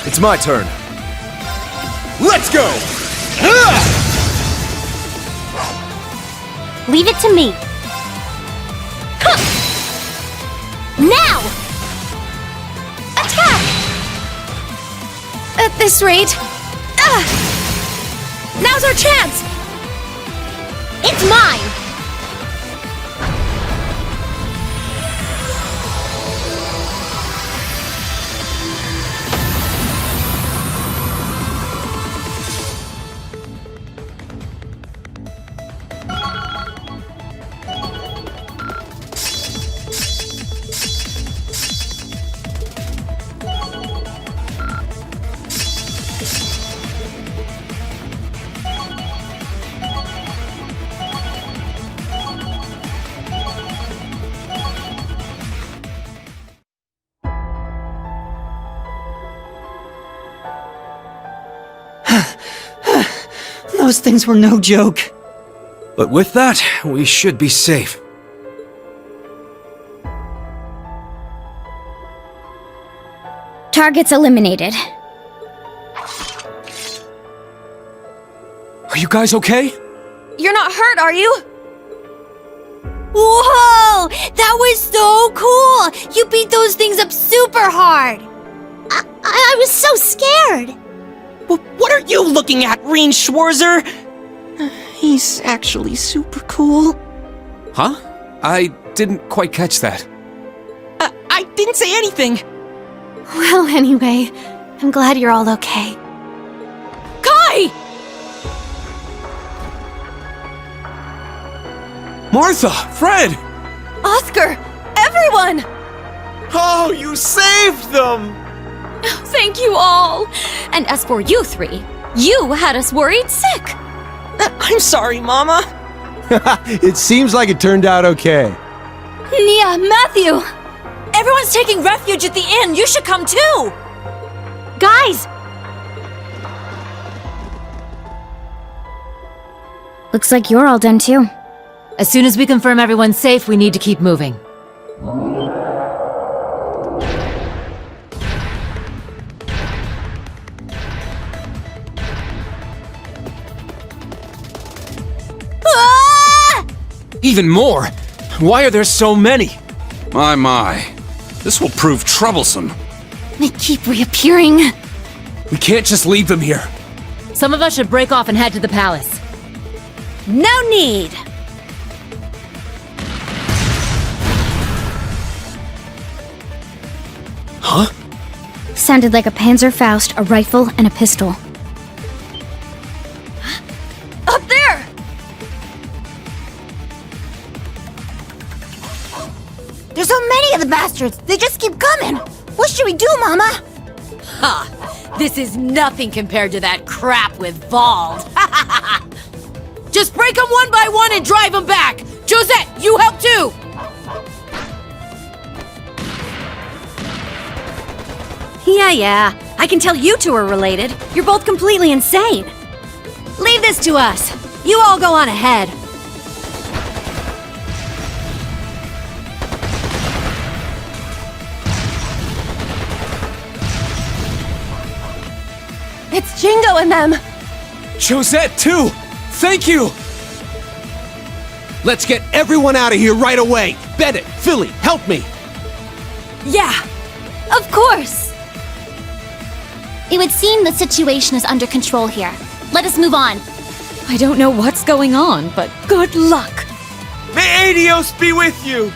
It's my turn. Let's go! Leave it to me. Now! Attack! At this rate... Now's our chance! It's mine! Those things were no joke. But with that, we should be safe. Targets eliminated. Are you guys okay? You're not hurt, are you? Whoa! That was so cool! You beat those things up super hard! I was so scared! What are you looking at, Reen Schwarzer? He's actually super cool. Huh? I didn't quite catch that. I didn't say anything. Well, anyway, I'm glad you're all okay. Kai! Martha! Fred! Oscar! Everyone! Oh, you saved them! Thank you all! And as for you three, you had us worried sick! I'm sorry, Mama. It seems like it turned out okay. Nia, Matthew! Everyone's taking refuge at the inn! You should come too! Guys! Looks like you're all done too. As soon as we confirm everyone's safe, we need to keep moving. Even more? Why are there so many? My. This will prove troublesome. They keep reappearing. We can't just leave them here. Some of us should break off and head to the palace. No need! Huh? Sounded like a Panzerfaust, a rifle, and a pistol. Up there! There's so many of the bastards! They just keep coming! What should we do, Mama? Ha! This is nothing compared to that crap with Vald. Just break them one by one and drive them back! Josette, you help too! Yeah. I can tell you two are related. You're both completely insane. Leave this to us. You all go on ahead. It's Jingo and them. Josette, too! Thank you! Let's get everyone out of here right away! Bennett, Philly, help me! Yeah, of course. It would seem the situation is under control here. Let us move on. I don't know what's going on, but good luck. May Adios be with you!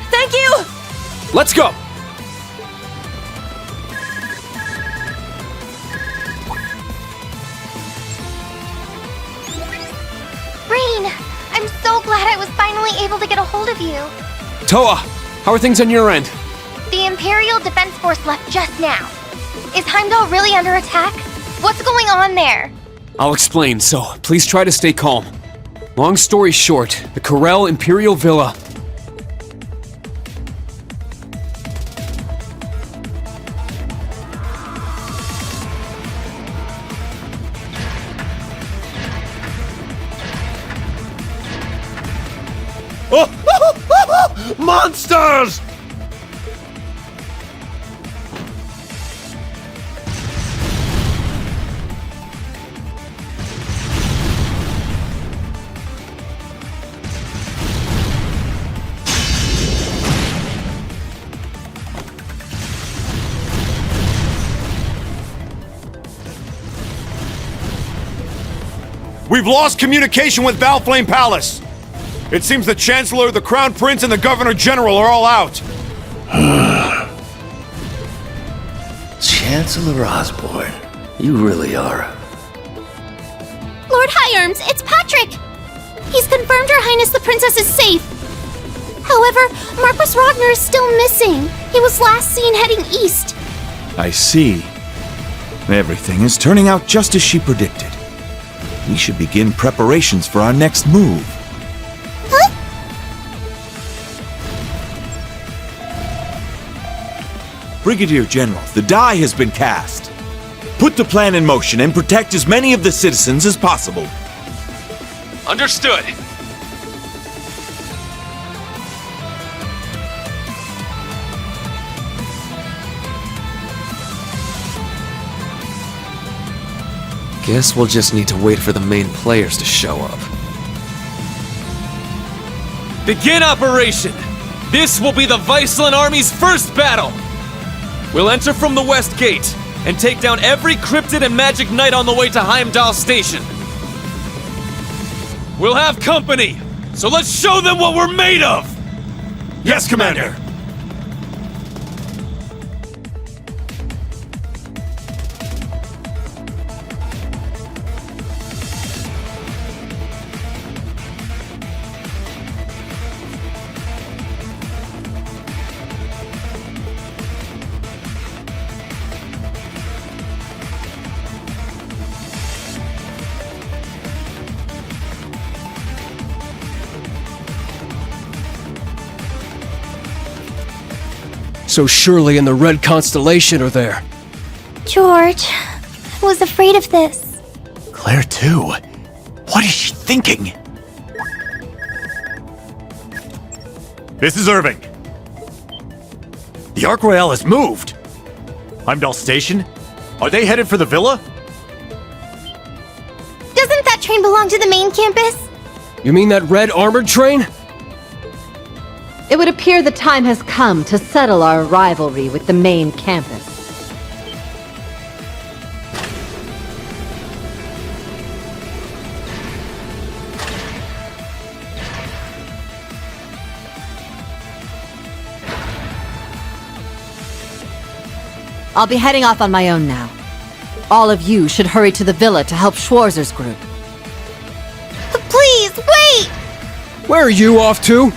Thank you! Let's go! Rain! I'm so glad I was finally able to get a hold of you. Toa, how are things on your end? The Imperial Defense Force left just now. Is Heimdall really under attack? What's going on there? I'll explain, so please try to stay calm. Long story short, the Corel Imperial Villa... Monsters! We've lost communication with Valflame Palace. It seems the Chancellor, the Crown Prince, and the Governor General are all out. Chancellor Osborne, you really are. Lord High Arms, it's Patrick! He's confirmed Her Highness the Princess is safe. However, Marquis Ragnar is still missing. He was last seen heading east. I see. Everything is turning out just as she predicted. We should begin preparations for our next move. Huh? Brigadier General, the die has been cast. Put the plan in motion and protect as many of the citizens as possible. Understood. Guess we'll just need to wait for the main players to show up. Begin operation! This will be the Viceland Army's first battle! We'll enter from the west gate and take down every Cryptid and Magic Knight on the way to Heimdall Station. We'll have company, so let's show them what we're made of! Yes, Commander! So Shirley and the Red Constellation are there. George, I was afraid of this. Claire, too. What is she thinking? This is Irving. The Ark Royale has moved. Heimdall Station? Are they headed for the villa? Doesn't that train belong to the main campus? You mean that red armored train? It would appear the time has come to settle our rivalry with the main campus. I'll be heading off on my own now. All of you should hurry to the villa to help Schwarzer's group. Please, wait! Where are you off to?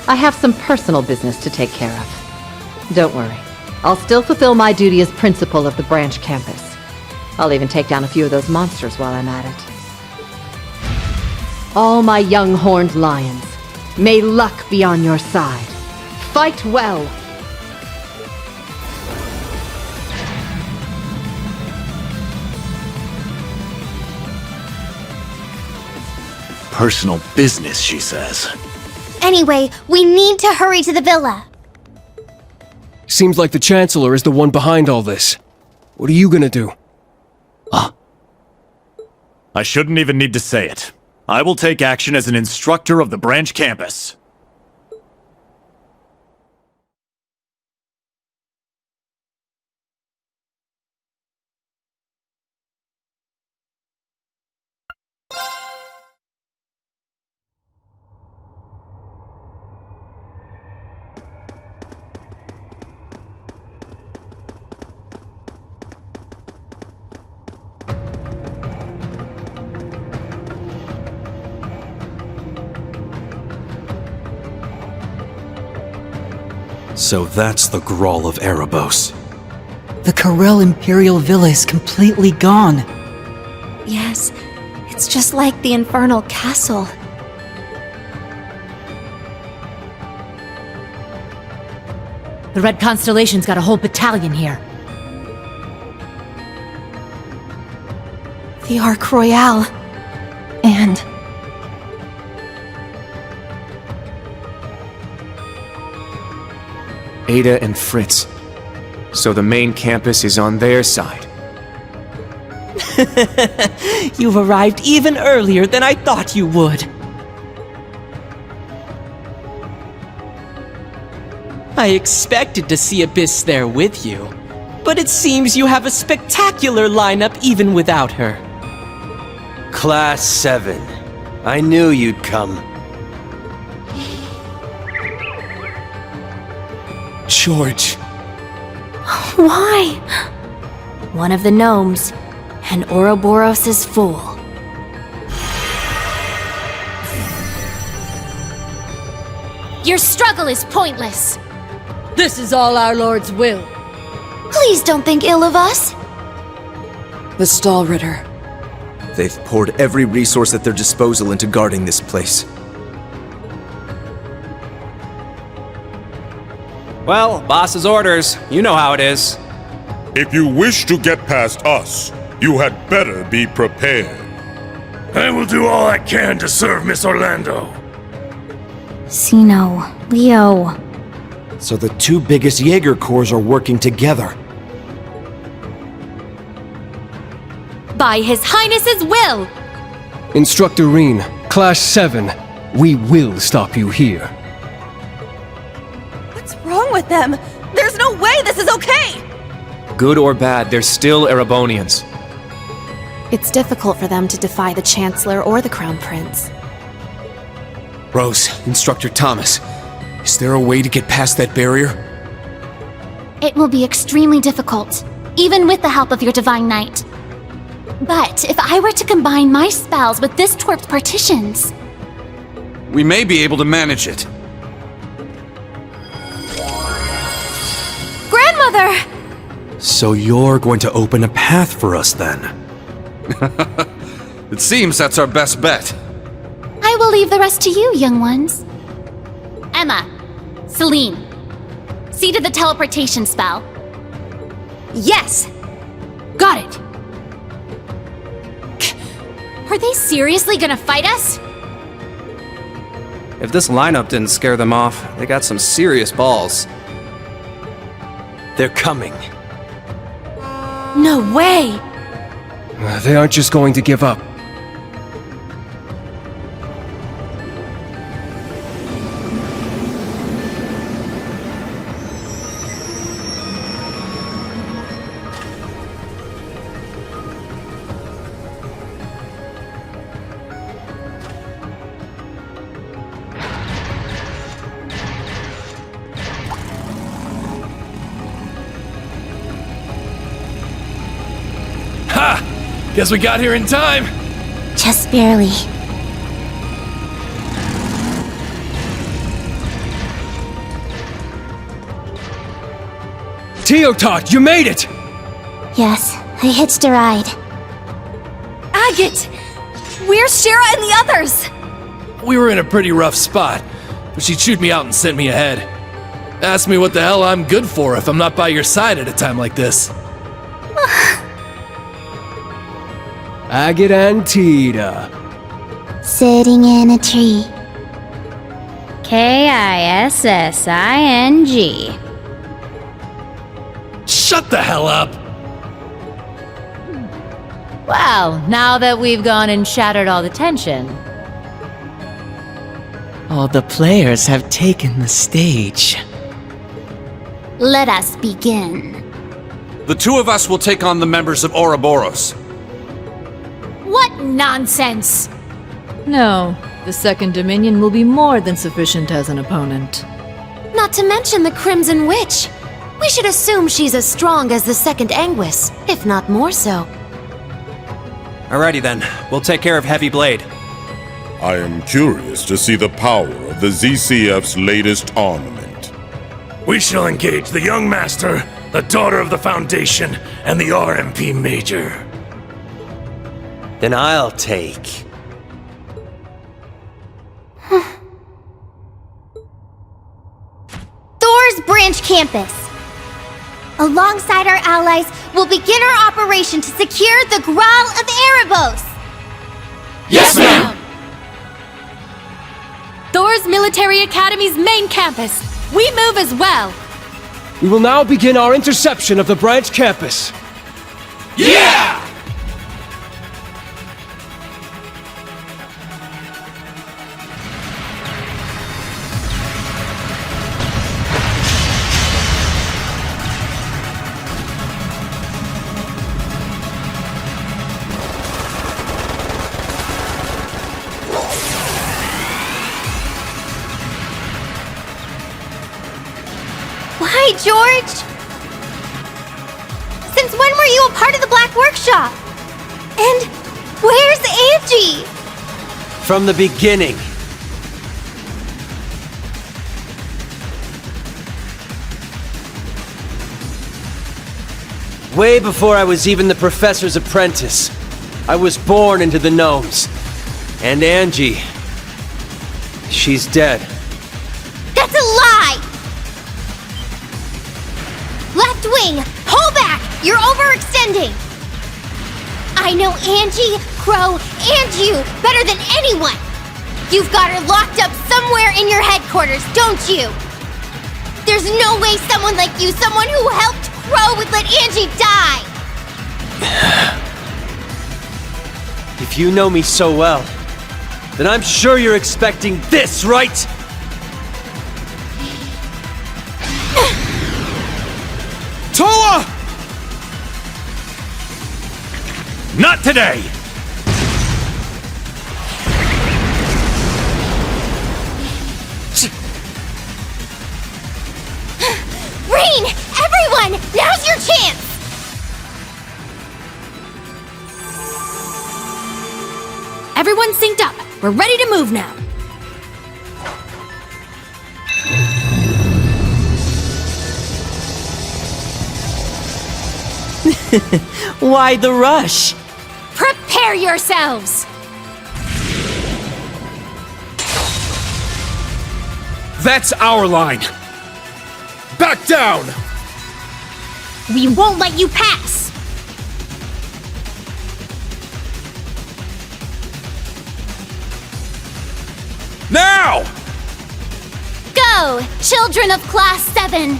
I have some personal business to take care of. Don't worry. I'll still fulfill my duty as principal of the branch campus. I'll even take down a few of those monsters while I'm at it. All my young horned lions, may luck be on your side. Fight well! Personal business, she says. Anyway, we need to hurry to the villa. Seems like the Chancellor is the one behind all this. What are you gonna do? I shouldn't even need to say it. I will take action as an instructor of the branch campus. So that's the Gral of Erebos. The Corel Imperial Villa is completely gone. Yes, it's just like the Infernal Castle. The Red Constellation's got a whole battalion here. The Ark Royale. And... Ada and Fritz. So the main campus is on their side. You've arrived even earlier than I thought you would. I expected to see Abyss there with you, but it seems you have a spectacular lineup even without her. Class 7. I knew you'd come. George. Why? One of the gnomes, and Ouroboros is full. Your struggle is pointless. This is all our Lord's will. Please don't think ill of us. The Stahlritter. They've poured every resource at their disposal into guarding this place. Well, boss's orders. You know how it is. If you wish to get past us, you had better be prepared. I will do all I can to serve Miss Orlando. Sino, Leo. So the two biggest Jaeger Corps are working together. By His Highness's will! Instructor Reen, Class 7, we will stop you here. What's wrong with them? There's no way this is okay! Good or bad, they're still Erebonians. It's difficult for them to defy the Chancellor or the Crown Prince. Rose, Instructor Thomas, is there a way to get past that barrier? It will be extremely difficult, even with the help of your Divine Knight. But if I were to combine my spells with this twerp's partitions... We may be able to manage it. Grandmother! So you're going to open a path for us then? It seems that's our best bet. I will leave the rest to you, young ones. Emma, Celine, see to the teleportation spell. Yes! Got it! Are they seriously gonna fight us? If this lineup didn't scare them off, they got some serious balls. They're coming. No way! They aren't just going to give up. Guess we got here in time. Just barely. Teotot, you made it! Yes, I hitched a ride. Agate! Where's Shira and the others? We were in a pretty rough spot, but she chewed me out and sent me ahead. Asked me what the hell I'm good for if I'm not by your side at a time like this. Agate and Tita. Sitting in a tree. Kissing. Shut the hell up! Well, now that we've gone and shattered all the tension. All the players have taken the stage. Let us begin. The two of us will take on the members of Ouroboros. What nonsense! No, the Second Dominion will be more than sufficient as an opponent. Not to mention the Crimson Witch. We should assume she's as strong as the Second Anguis, if not more so. Alrighty then, we'll take care of Heavy Blade. I am curious to see the power of the ZCF's latest armament. We shall engage the young master, the daughter of the Foundation, and the RMP Major. Then I'll take... Thor's branch campus. Alongside our allies, we'll begin our operation to secure the Gral of Erebos. Yes, ma'am! Thor's Military Academy's main campus. We move as well. We will now begin our interception of the branch campus. Yeah! Why, George? Since when were you a part of the Black Workshop? And where's Angie? From the beginning. Way before I was even the professor's apprentice, I was born into the gnomes. And Angie, she's dead. That's a lie! Left wing, pull back! You're overextending! I know Angie Crow, and you better than anyone! You've got her locked up somewhere in your headquarters, don't you? There's no way someone like you, someone who helped Crow, would let Angie die! If you know me so well, then I'm sure you're expecting this, right? Toa! Not today! Rain! Everyone! Now's your chance! Everyone's synced up. We're ready to move now. Why the rush? Prepare yourselves! That's our line! Back down! We won't let you pass! Now! Go, children of Class 7!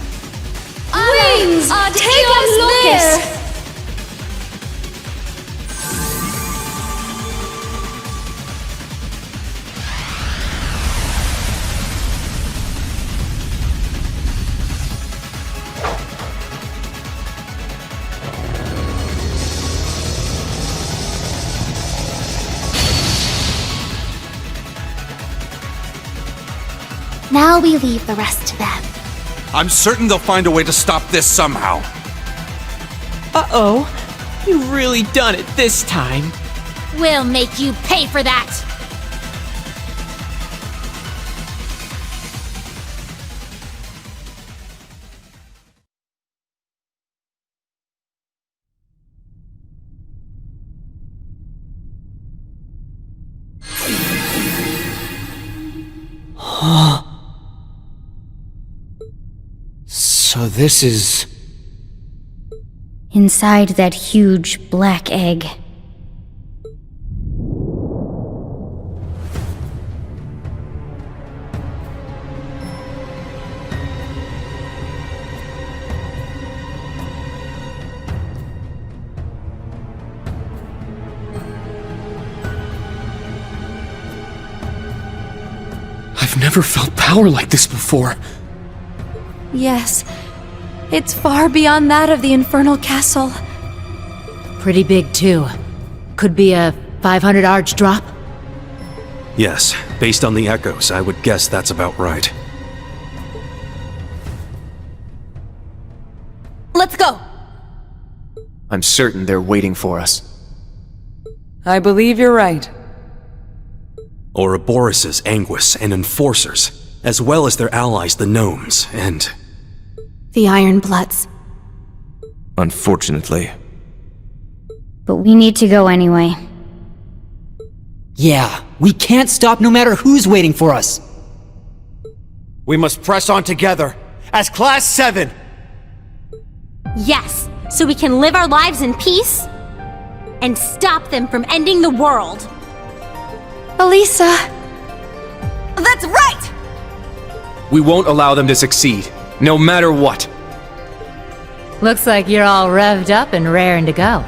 Wings, take us there! Now we leave the rest to them. I'm certain they'll find a way to stop this somehow. Uh-oh. You really done it this time. We'll make you pay for that! So this is... Inside that huge black egg. I've never felt power like this before. Yes. It's far beyond that of the Infernal Castle. Pretty big, too. Could be a 500 arch drop. Yes, based on the echoes, I would guess that's about right. Let's go! I'm certain they're waiting for us. I believe you're right. Ouroboros' Anguis and Enforcers, as well as their allies the Gnomes, and... The Iron Bloods. Unfortunately. But we need to go anyway. Yeah, we can't stop no matter who's waiting for us. We must press on together, as Class 7! Yes, so we can live our lives in peace and stop them from ending the world. Elisa! That's right! We won't allow them to succeed, no matter what. Looks like you're all revved up and raring to go.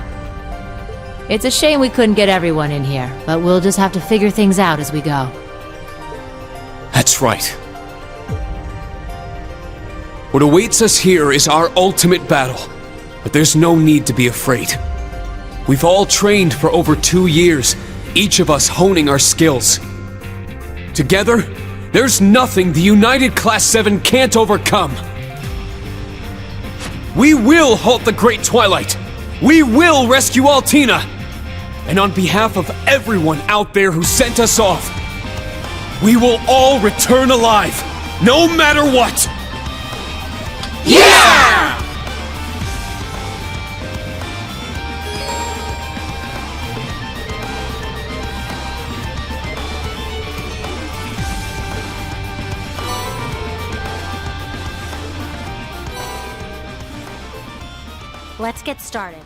It's a shame we couldn't get everyone in here, but we'll just have to figure things out as we go. That's right. What awaits us here is our ultimate battle, but there's no need to be afraid. We've all trained for over 2 years, each of us honing our skills. Together, there's nothing the United Class 7 can't overcome. We will halt the Great Twilight! We will rescue Altina! And on behalf of everyone out there who sent us off, we will all return alive, no matter what! Yeah! Let's get started.